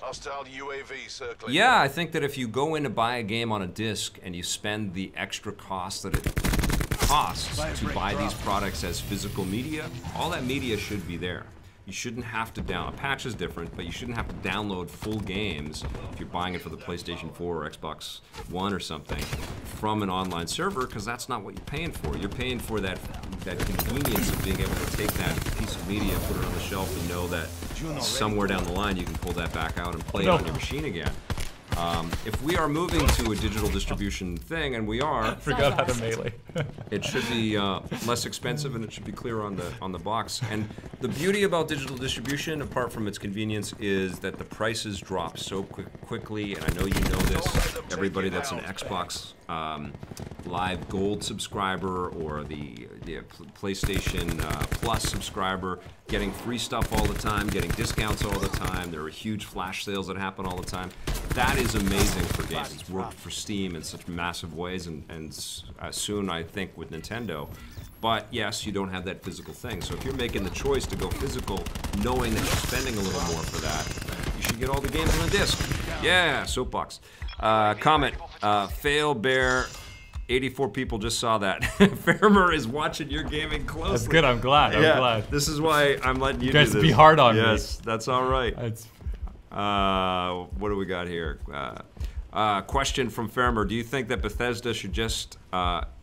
Hostile UAV circling. Yeah, I think that if you go in to buy a game on a disc and you spend the extra cost that it costs to buy these products as physical media, all that media should be there. You shouldn't have to download. Patch is different, but you shouldn't have to download full games if you're buying it for the PlayStation 4 or Xbox One or something from an online server, because that's not what you're paying for. You're paying for that convenience of being able to take that piece of media, put it on the shelf, and know that somewhere down the line you can pull that back out and play it on your machine again. If we are moving to a digital distribution thing, and we are, I forgot how to melee. it should be less expensive, and it should be clear on the box. And the beauty about digital distribution, apart from its convenience, is that the prices drop so quickly. And I know you know this. Everybody that's an Xbox Live Gold subscriber or the PlayStation Plus subscriber, getting free stuff all the time, getting discounts all the time. There are huge flash sales that happen all the time. That is amazing for games. It's worked for Steam in such massive ways, and soon, I think, with Nintendo. But yes, you don't have that physical thing. So if you're making the choice to go physical, knowing that you're spending a little more for that, you should get all the games on a disc. Yeah, soapbox. Comment, fail Behr. 84 people just saw that. Farmer is watching your gaming closely. That's good. I'm glad. I'm glad. This is why I'm letting you Guys, do this. be hard on me. Yes, that's all right. It's What do we got here? Question from Farmer. Do you think that Bethesda should just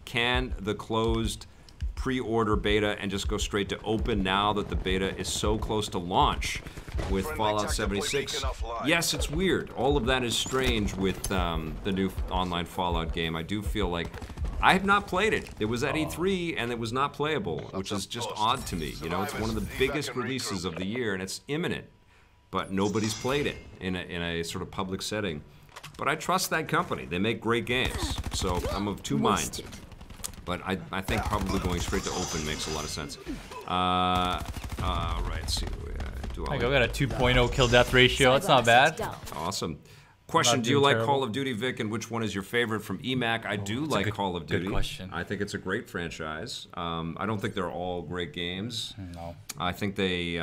can the closed pre-order beta and just go straight to open now that the beta is so close to launch with Fallout 76? Yes, it's weird. All of that is strange with the new online Fallout game. I do feel like I have not played it. It was at E3 and it was not playable, which is just odd to me. You know, it's one of the biggest releases of the year and it's imminent, but nobody's played it in a sort of public setting. But I trust that company. They make great games, so I'm of two minds. But I think probably going straight to open makes a lot of sense. Right, let's see. I got a 2.0 kill death ratio. That's not bad. Awesome. Question, do you like Call of Duty, Vic, and which one is your favorite from EMAC? I do like Call of Duty. Good question. I think it's a great franchise. I don't think they're all great games. No. I think they...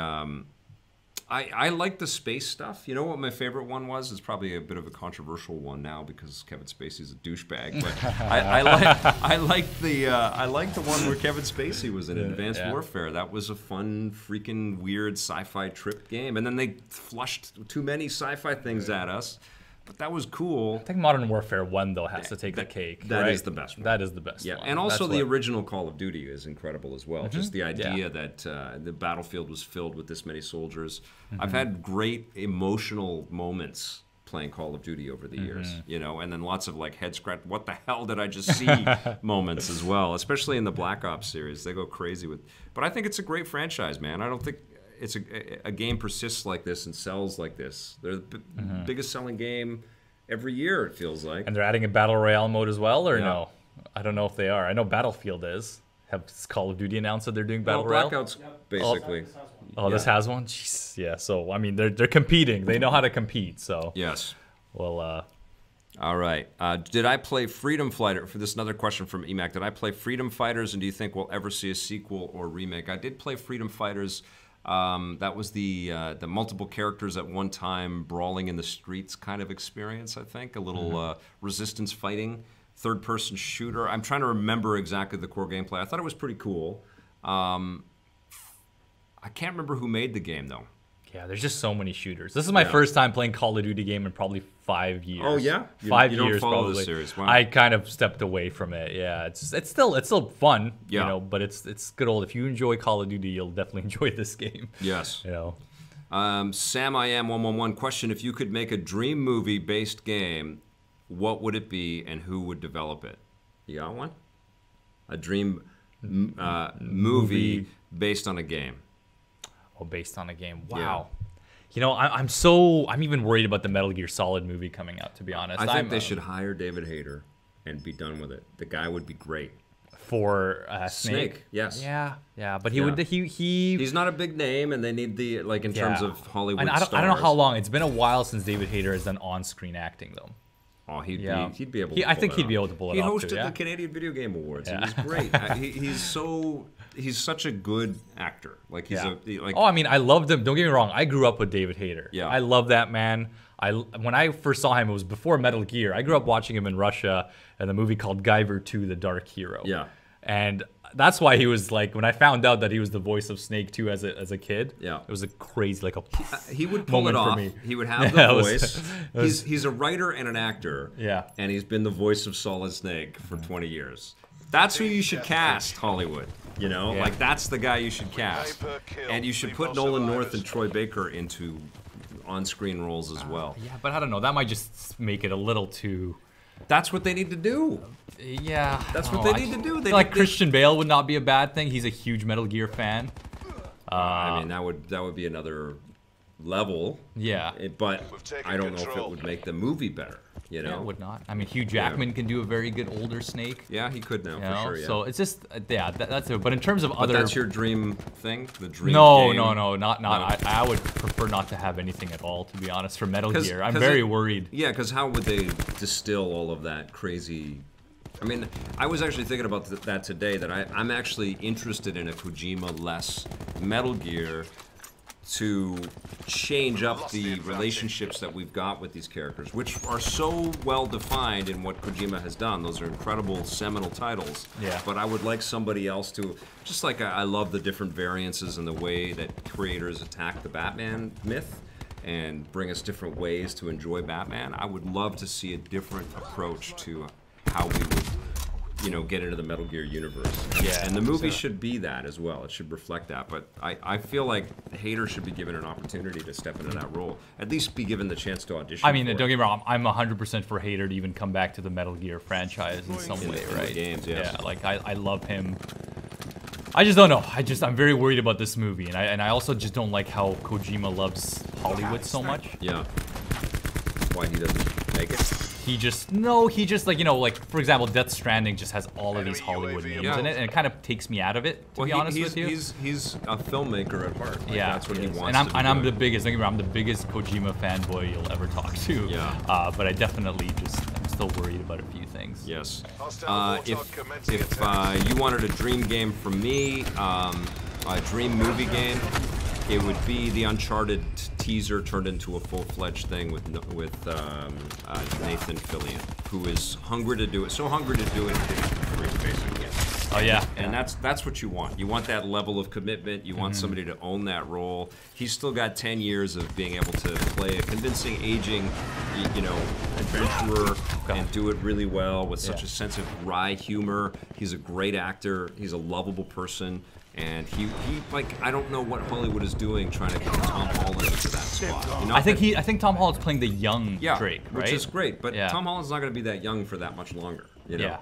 I like the space stuff. You know what my favorite one was? It's probably a bit of a controversial one now because Kevin Spacey's a douchebag. But I like the one where Kevin Spacey was in Advanced Warfare. That was a fun, freaking weird sci-fi trip game. And then they flushed too many sci-fi things at us. But that was cool. I think Modern Warfare 1, though, has to take the cake. That right? is the best one. That is the best one. one. And also the original Call of Duty is incredible as well. Just the idea Yeah. that the battlefield was filled with this many soldiers. I've had great emotional moments playing Call of Duty over the years, you know, and then lots of like head scratch, what the hell did I just see moments as well, especially in the Black Ops series. They go crazy with, but I think it's a great franchise, man. I don't think it's a game persists like this and sells like this. They're the biggest selling game every year, it feels like. And they're adding a Battle Royale mode as well, or no? I don't know if they are. I know Battlefield is. Have Call of Duty announced that they're doing Battle Royale? Blackouts, basically. This has one? Jeez. Yeah, so, I mean, they're competing. They know how to compete, so. Yes. Well, all right. Did I play Freedom Fighter? For this, another question from EMAC. Did I play Freedom Fighters, and do you think we'll ever see a sequel or remake? I did play Freedom Fighters. That was the multiple characters at one time brawling in the streets kind of experience, I think. A little resistance fighting, third-person shooter. I'm trying to remember exactly the core gameplay. I thought it was pretty cool. I can't remember who made the game, though. yeah, there's just so many shooters. This is my first time playing Call of Duty game in probably 5 years. Oh, yeah? 5 you don't years, follow probably. the series. Wow. I kind of stepped away from it. Yeah, it's still fun. Yeah. You know, but it's good old. If you enjoy Call of Duty, you'll definitely enjoy this game. Yes. You know. Sam I am 111 question: if you could make a dream movie based game, what would it be and who would develop it? You got one? A dream movie based on a game. Oh, based on a game. Wow. Yeah. You know, I'm even worried about the Metal Gear Solid movie coming out, to be honest. I think they should hire David Hayter and be done with it. The guy would be great. For Snake. Yes. Yeah, but he's not a big name, and they need the in terms of Hollywood and I stars. don't know how long. It's been a while since David Hayter has done on-screen acting, though. Oh, he'd be able to I think he'd be able to pull it off. He hosted too, yeah? the Canadian Video Game Awards. Yeah. He was great. He's such a good actor. Like he's Oh, I mean, I loved him. Don't get me wrong. I grew up with David Hayter. Yeah. I love that man. When I first saw him, it was before Metal Gear. I grew up watching him in Russia in the movie called Guyver 2: The Dark Hero. Yeah. And that's why he was like, when I found out that he was the voice of Snake 2 as a kid, it was a crazy, like a he would pull it off. He would have the voice. He's a writer and an actor. Yeah. And he's been the voice of Solid Snake for 20 years. That's who you should cast, Hollywood. You know, like that's the guy you should cast. And you should put Nolan North and Troy Baker into on-screen roles as well. Yeah, but I don't know. That might just make it a little too... That's what they need to do. Yeah. That's what they need to do. Like Christian Bale would not be a bad thing. He's a huge Metal Gear fan. I mean, that would be another level. Yeah. But I don't know if it would make the movie better. You know, it would not. I mean, Hugh Jackman can do a very good older Snake. Yeah, he could now, for sure. Yeah. So it's just, that's it. But in terms of other, that's your dream thing, the dream. No, game? not. No. I would prefer not to have anything at all, to be honest. For Metal Gear, I'm very worried. Yeah, because how would they distill all of that crazy I mean, I was actually thinking about that today, that I'm actually interested in a Kojima-less Metal Gear to change up the relationships that we've got with these characters, which are so well defined in what Kojima has done. Those are incredible seminal titles. Yeah. But I would like somebody else to, just like I love the different variances and the way that creators attack the Batman myth and bring us different ways to enjoy Batman. I would love to see a different approach to how we would, you know, get into the Metal Gear universe. Yeah, and the movie should be that as well. It should reflect that. But I feel like Hader should be given an opportunity to step into that role. At least be given the chance to audition. I mean, for don't it. get me wrong. I'm 100% for Hader to even come back to the Metal Gear franchise in some way, the right? games, yes. Yeah, like I love him. I just don't know. I'm very worried about this movie, and I also just don't like how Kojima loves Hollywood so much. Yeah. Why he doesn't make it. He just like, you know, like for example, Death Stranding just has all of these Hollywood names in it, and it kind of takes me out of it. To be honest with you, he's a filmmaker at heart. Like, yeah, that's what he wants. And I'm the biggest. Don't get me wrong, I'm the biggest Kojima fanboy you'll ever talk to. Yeah. But I definitely I'm still worried about a few things. Yes. If you wanted a dream game from me, a dream movie game, it would be the Uncharted teaser turned into a full-fledged thing with Nathan Fillion, who is hungry to do it. So hungry to do it, basically. Oh yeah. And that's what you want. You want that level of commitment. You want somebody to own that role. He's still got 10 years of being able to play a convincing, aging, you know, adventurer and do it really well with such a sense of wry humor. He's a great actor. He's a lovable person. And he like, I don't know what Hollywood is doing trying to get Tom Holland into that spot. You know, I think Tom Holland's playing the young Drake, right? Which is great. But Tom Holland's not going to be that young for that much longer. You know?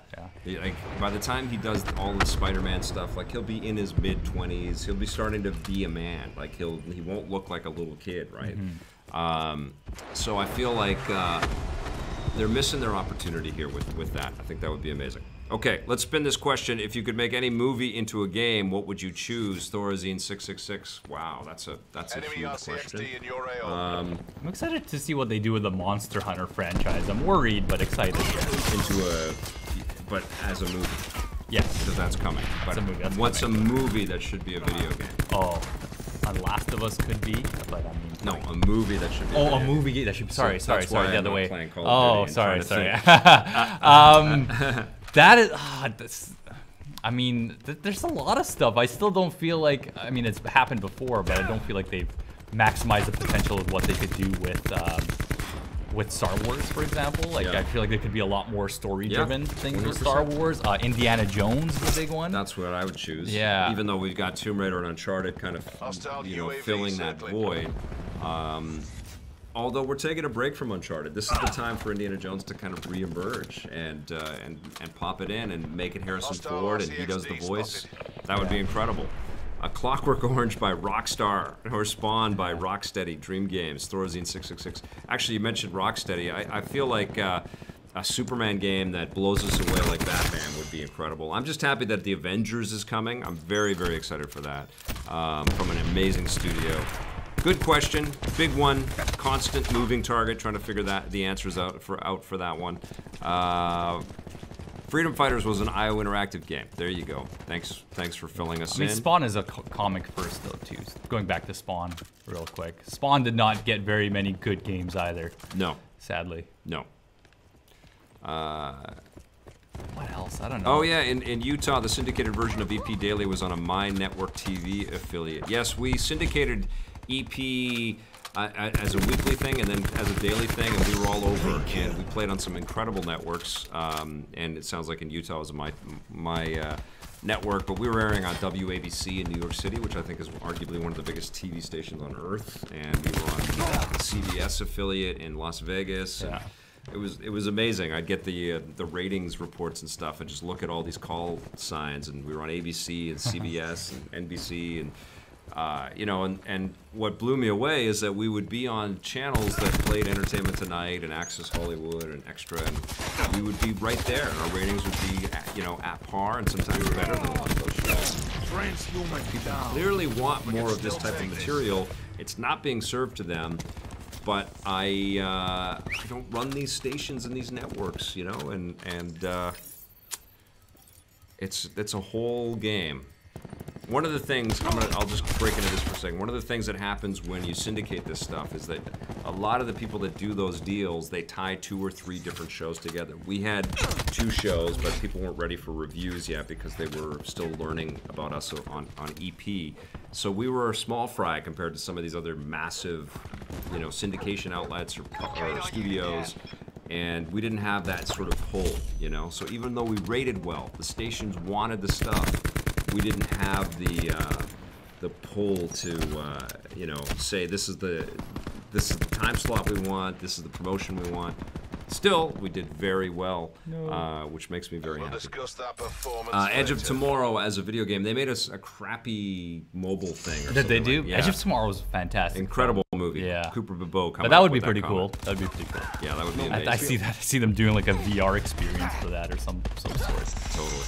Like, by the time he does all the Spider-Man stuff, like, he'll be in his mid-20s. He'll be starting to be a man. Like, he won't look like a little kid, right? So I feel like they're missing their opportunity here with that. I think that would be amazing. Okay, let's spin this question. If you could make any movie into a game, what would you choose? Thorazine 666. Wow, that's a huge question. I'm excited to see what they do with the Monster Hunter franchise. I'm worried, but excited. But as a movie. Yes. Because that's coming. But what's a movie that should be a video game? Oh, Last of Us could be, but I mean. No, a movie that should be. A movie that should be. Sorry, the other way. Sorry. That is. I mean, there's a lot of stuff. I still don't feel like. I mean, it's happened before, but I don't feel like they've maximized the potential of what they could do with Star Wars, for example. Like, I feel like there could be a lot more story-driven things with Star Wars. Indiana Jones is a big one. That's what I would choose. Yeah. Even though we've got Tomb Raider and Uncharted kind of, filling that void. Although we're taking a break from Uncharted, this is the time for Indiana Jones to kind of re-emerge and pop it in and make it Harrison Ford, and he does the voice. That would be incredible. A Clockwork Orange by Rockstar, or Spawn by Rocksteady, Dream Games, Thorazine 666. Actually, you mentioned Rocksteady. I feel like a Superman game that blows us away like Batman would be incredible. I'm just happy that The Avengers is coming. I'm very, very excited for that, from an amazing studio. Good question, big one, constant moving target, trying to figure the answers out for that one. Freedom Fighters was an IO Interactive game. There you go. Thanks for filling us in. I mean, Spawn is a comic first, though, too. Going back to Spawn real quick. Spawn did not get very many good games either. No. Sadly. No. What else? I don't know. Oh, yeah, in Utah, the syndicated version of EP Daily was on a My Network TV affiliate. Yes, we syndicated EP as a weekly thing and then as a daily thing, and we were all over, and we played on some incredible networks, and it sounds like in Utah was my network, but we were airing on WABC in New York City, which I think is arguably one of the biggest TV stations on earth, and we were on the CBS affiliate in Las Vegas. Yeah. It was amazing. I'd get the ratings reports and stuff, and just look at all these call signs, and we were on ABC and CBS and NBC, and and what blew me away is that we would be on channels that played Entertainment Tonight and Access Hollywood and Extra, and we would be right there, and our ratings would be at par and sometimes better than a lot of those shows. People clearly want more of this type of material. It's not being served to them. But I don't run these stations and these networks, and it's a whole game. One of the things, I'll just break into this for a second. One of the things that happens when you syndicate this stuff is that a lot of the people that do those deals, they tie 2 or 3 different shows together. We had 2 shows, but people weren't ready for reviews yet because they were still learning about us on EP. So we were a small fry compared to some of these other massive, you know, syndication outlets or studios. And we didn't have that sort of pull, you know. So even though we rated well, the stations wanted the stuff, we didn't have the pull to you know, say this is the time slot we want, this is the promotion we want. Still, we did very well, which makes me very happy. Discuss that performance Edge of later. Tomorrow as a video game, they made us a crappy mobile thing. Or Did they something do? like- yeah. Edge of Tomorrow was fantastic. Incredible movie. Yeah. Cooper Bebeau coming But that up would be with pretty that cool. comment. That would be pretty cool. Yeah, that would be amazing. I see that. I see them doing like a VR experience for that or some sort. Totally.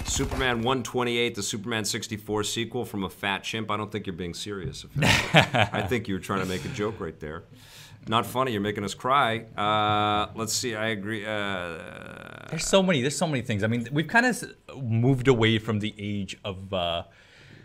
Superman 128, the Superman 64 sequel from a fat chimp. I don't think you're being serious. I think you were trying to make a joke right there. Not funny. You're making us cry. Let's see. I agree. There's so many things. I mean, we've kind of moved away from the age of,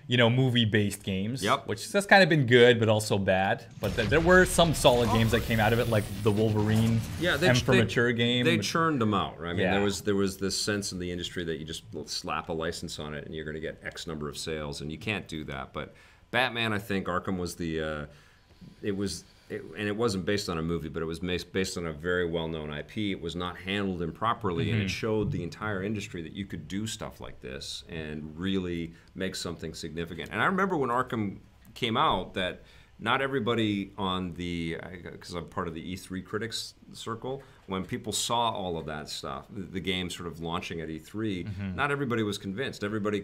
you know, movie-based games. Yep. Which has kind of been good, but also bad. But there were some solid games that came out of it, like the Wolverine M for Mature game. They churned them out, right? I mean, Yeah. there was this sense in the industry that you just slap a license on it and you're going to get X number of sales, and you can't do that. But Batman, I think Arkham was the, and it wasn't based on a movie, but it was based on a very well-known IP. It was not handled improperly, and it showed the entire industry that you could do stuff like this and really make something significant. And I remember when Arkham came out that not everybody on the, because I'm part of the E3 critics circle, when people saw all of that stuff, the game sort of launching at E3, not everybody was convinced. Everybody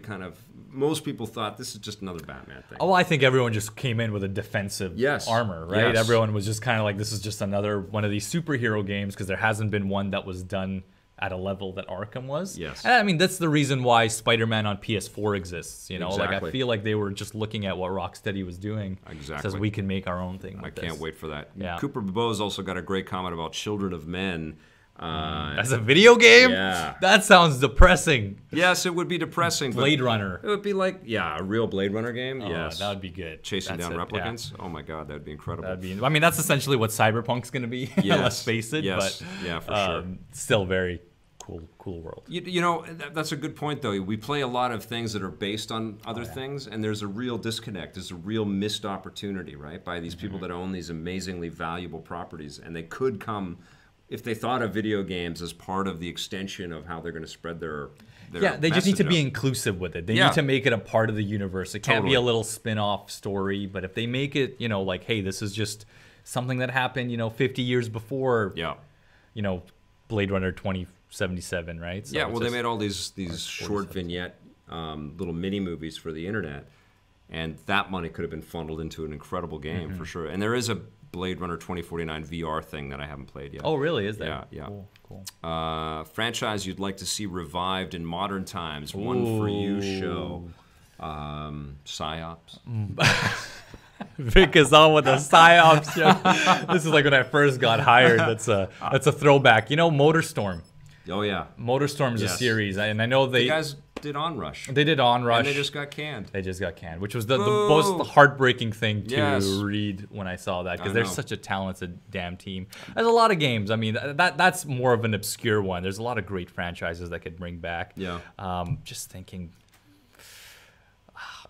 most people thought this is just another Batman thing. Oh, I think everyone just came in with a defensive armor, right? Yes. Everyone was just kind of like, this is just another one of these superhero games because there hasn't been one that was done at a level that Arkham was. Yes. And I mean, that's the reason why Spider-Man on PS4 exists. You know, like I Exactly. feel like they were just looking at what Rocksteady was doing. Exactly. Says we can make our own thing. I With can't this. wait for that. Yeah. Cooper Bebeau's also got a great comment about Children of Men. As a video game? Yeah. That sounds depressing. Yes, it would be depressing. but Blade Runner. It would be like, a real Blade Runner game. Oh, Yes. that would be good. Chasing That's down it, yeah. replicants. Oh my God, that would be incredible. That'd be. I mean, that's essentially what Cyberpunk's going to be. Yes. Let's face it. Yes. But Yeah, for sure. Still very cool world. You know, that's a good point, though. We play a lot of things that are based on other yeah. things, and there's a real disconnect. There's a real missed opportunity, right, by these people that own these amazingly valuable properties, and they could come, if they thought of video games as part of the extension of how they're going to spread their Yeah, they just need to message be out. inclusive with it. They Yeah. need to make it a part of the universe. It can't be Totally. a little spin-off story, but if they make it, you know, like, hey, this is just something that happened, 50 years before, Yeah. Blade Runner 2077, right? So Yeah, it's well, they just- made all these short vignette little mini movies for the internet, and that money could have been funneled into an incredible game for sure. And there is a Blade Runner 2049 VR thing that I haven't played yet. Oh, really? Is there? Yeah, yeah. Cool. Franchise you'd like to see revived in modern times. One for you show. Psyops. Vic is on with the psyops show. This is like when I first got hired. That's a throwback. MotorStorm. Oh yeah. MotorStorm is a Yes. series, and I know The guys did Onrush. they did Onrush. And they just got canned. They just got canned, which was the Boo. most heartbreaking thing to Yes. read when I saw that, because I they're know. such a talented damn team. There's a lot of games. I mean, that's more of an obscure one. There's a lot of great franchises that could bring back. Yeah. Just thinking.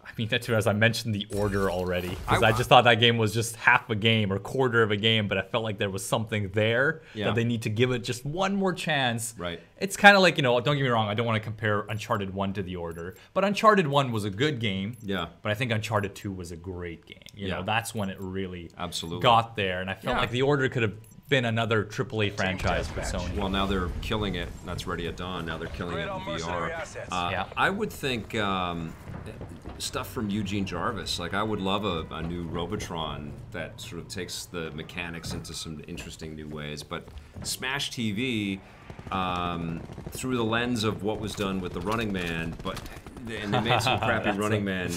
I mean, as I mentioned the Order already, because I just thought that game was just half a game or quarter of a game, but I felt like there was something there that they need to give it just one more chance. Right. It's kind of like, don't get me wrong, I don't want to compare Uncharted 1 to the Order, but Uncharted 1 was a good game. Yeah. But I think Uncharted 2 was a great game. You know, that's when it really Absolutely. got there, and I felt Yeah. like the Order could have been another AAA franchise for Sony. Well, now they're killing it. That's ready at dawn. Now they're killing it in VR. Yeah. I would think stuff from Eugene Jarvis. Like, I would love a new Robotron that sort of takes the mechanics into some interesting new ways. But Smash TV, through the lens of what was done with the Running Man, and they made some crappy Running Man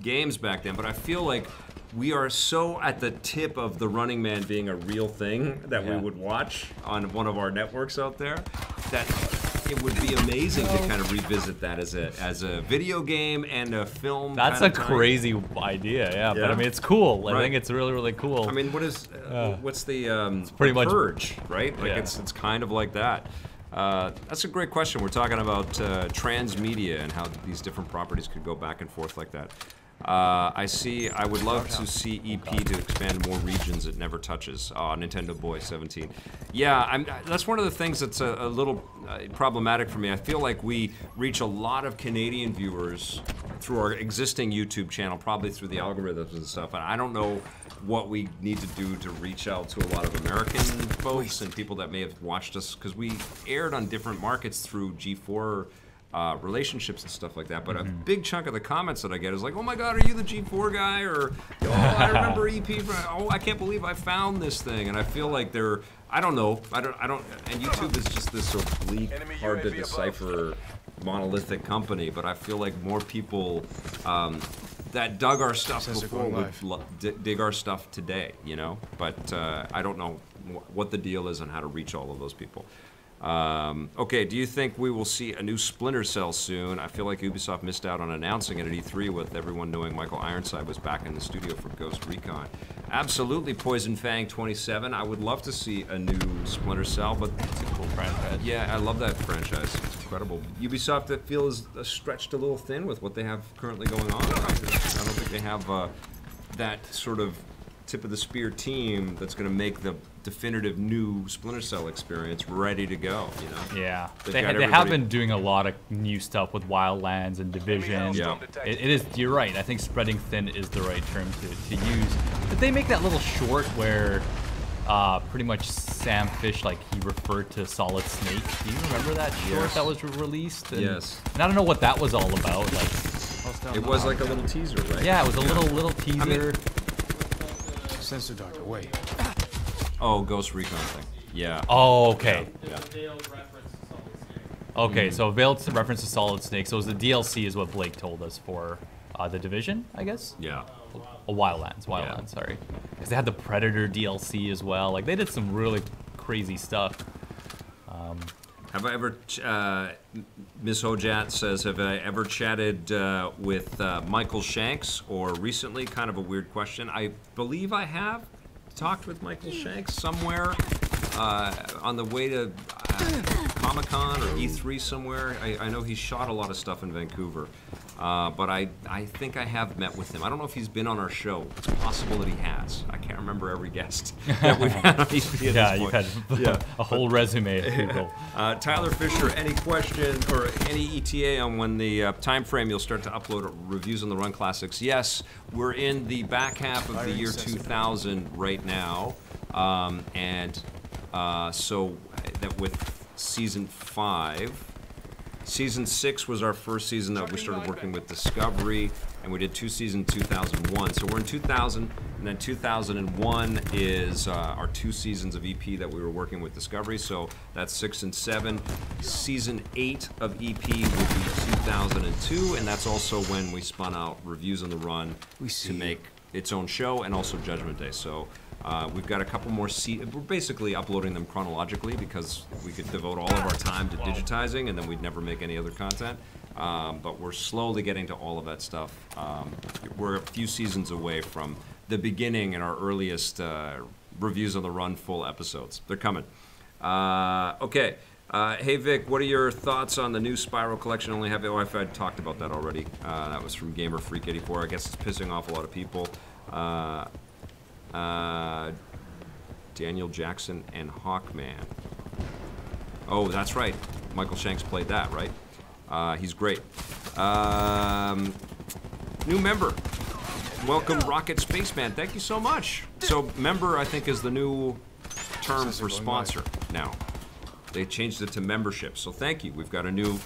games back then. But I feel like we are so at the tip of the Running Man being a real thing that we would watch on one of our networks out there, that it would be amazing to kind of revisit that as a video game and a film. That's kind a of crazy idea, yeah. But Yeah. I mean, it's cool. I Right. think it's really, really cool. I mean, what's the pretty much Purge, right? Like Yeah. it's kind of like that. That's a great question. We're talking about transmedia and how these different properties could go back and forth like that. I would love to see EP to expand more regions it never touches. Nintendo Boy 17. Yeah, that's one of the things that's a little problematic for me. I feel like we reach a lot of Canadian viewers through our existing YouTube channel, probably through the algorithms and stuff. And I don't know what we need to do to reach out to a lot of American folks and people that may have watched us, because we aired on different markets through G4 relationships and stuff like that. But a big chunk of the comments that I get is like, "Oh my God, are you the G4 guy?" Or, "Oh, I remember EP from. Oh, I can't believe I found this thing." And I feel like they're, I don't know, I don't. And YouTube is just this sort of bleak, hard to decipher, monolithic company. But I feel like more people that dug our stuff before would dig our stuff today, you know. But I don't know what the deal is and how to reach all of those people. Okay, do you think we will see a new Splinter Cell soon? I feel like Ubisoft missed out on announcing it at E3 with everyone knowing Michael Ironside was back in the studio for Ghost Recon. Absolutely, Poison Fang 27. I would love to see a new Splinter Cell, but It's a cool franchise. yeah, I love that franchise. It's incredible. Ubisoft, I feel, is stretched a little thin with what they have currently going on. I don't think they have that sort of tip of the spear team that's going to make the definitive new Splinter Cell experience ready to go, you know? Yeah, They've they got have everybody- been doing a lot of new stuff with Wildlands and Division. Yeah. It is, you're right, I think spreading thin is the right term to use. Did they make that little short where pretty much Sam Fish, like, he referred to Solid Snake? Do you remember that short Yes. that was released? And, Yes. And I don't know what that was all about. Like, It was like a little teaser, right? yeah, it was a little teaser. Sensor doctor, wait. Oh, Ghost Recon thing. Yeah. Oh, okay. Yeah. Veiled reference to Solid Snake. Okay, so veiled reference to Solid Snake. So it was the DLC is what Blake told us for the Division, I guess? Yeah. Oh, Wildlands, sorry. Because they had the Predator DLC as well. Like, they did some really crazy stuff. Have I ever, Miss Hojat says, have I ever chatted with Michael Shanks or recently? Kind of a weird question. I believe I have talked with Michael Shanks somewhere on the way to Comic-Con or E3 somewhere. I know he shot a lot of stuff in Vancouver, but I think I have met with him. I don't know if he's been on our show. It's possible that he has. I can't remember every guest that we've had on EP at Yeah, this you've point. had a whole resume of people. Tyler Fisher, any question or any ETA on when the time frame you'll start to upload reviews on the Run Classics? Yes, we're in the back half of the year 2000 right now, so that with Season 5. Season 6 was our first season that we started working with Discovery, and we did 2 seasons in 2001. So we're in 2000, and then 2001 is our 2 seasons of EP that we were working with Discovery, so that's 6 and 7. Season 8 of EP will be 2002, and that's also when we spun out Reviews on the Run to make its own show, and also Judgment Day. So we've got a couple more we're basically uploading them chronologically because we could devote all of our time to digitizing and then we'd never make any other content. But we're slowly getting to all of that stuff. We're a few seasons away from the beginning and our earliest Reviews on the Run full episodes. They're coming. Okay. Hey Vic, what are your thoughts on the new Spiral collection? I've talked about that already. That was from Gamer Freak 84. I guess it's pissing off a lot of people. Daniel Jackson and Hawkman. Oh, that's right. Michael Shanks played that, right? He's great. New member. Welcome, Rocket Spaceman. Thank you so much. So, member, I think, is the new term for sponsor now. They changed it to membership, so thank you. We've got a new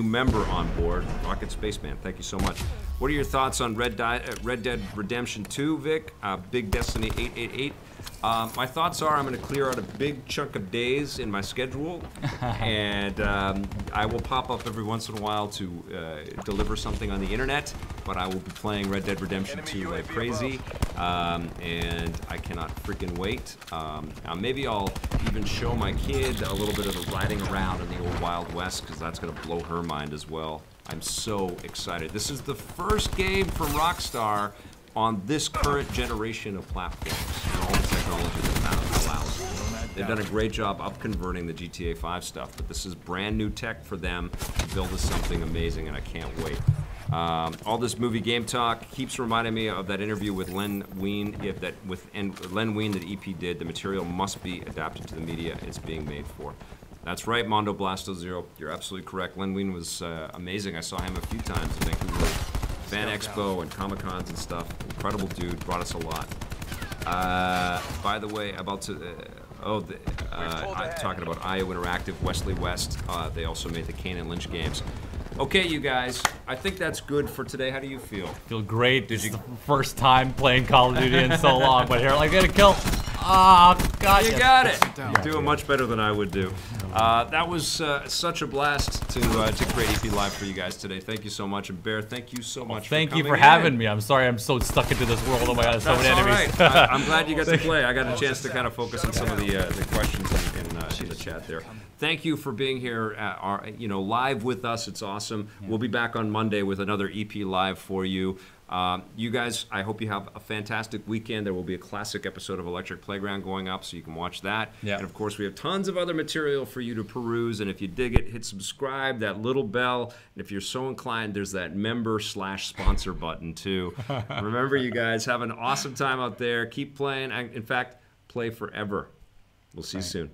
member on board, Rocket Spaceman. Thank you so much. What are your thoughts on Red Dead Redemption 2, Vic? Big Destiny 888. My thoughts are I'm going to clear out a big chunk of days in my schedule, and I will pop up every once in a while to deliver something on the internet, but I will be playing Red Dead Redemption 2 like crazy, and I cannot freaking wait. Maybe I'll even show my kid a little bit of the riding around in the old Wild West, because that's going to blow her mind as well. I'm so excited. This is the first game from Rockstar on this current generation of platforms and all the technology that allows. They've done a great job up converting the GTA 5 stuff, but this is brand new tech for them to build us something amazing, and I can't wait. All this movie game talk keeps reminding me of that interview with Len Wein, Len Wein that EP did. The material must be adapted to the media it's being made for. That's right, Mondo Blasto Zero. You're absolutely correct. Len Wein was amazing. I saw him a few times in Vancouver Fan Expo and Comic-Cons and stuff. Incredible dude, brought us a lot. By the way, talking about IO Interactive, Wesley West, they also made the Kane and Lynch games. Okay, you guys, I think that's good for today. How do you feel? Feel great. This is the first time playing Call of Duty in so long, but here, I get a kill. Oh, God. You got it. You're doing much better than I would do. That was such a blast to create EP Live for you guys today. Thank you so much. And Behr, thank you so much thank for coming you for having me. I'm sorry I'm so stuck into this world. Oh my God, so many enemies. All right. I'm glad you got to play. I got a chance to kind of focus on some of the questions in the chat there. Thank you for being here live with us. It's awesome. We'll be back on Monday with another EP Live for you. You guys, I hope you have a fantastic weekend. There will be a classic episode of Electric Playground going up, so you can watch that. Yeah. And of course, we have tons of other material for you to peruse. And if you dig it, hit subscribe, that little bell. And if you're so inclined, there's that member/sponsor button too. Remember, you guys, have an awesome time out there. Keep playing. In fact, play forever. We'll see you soon.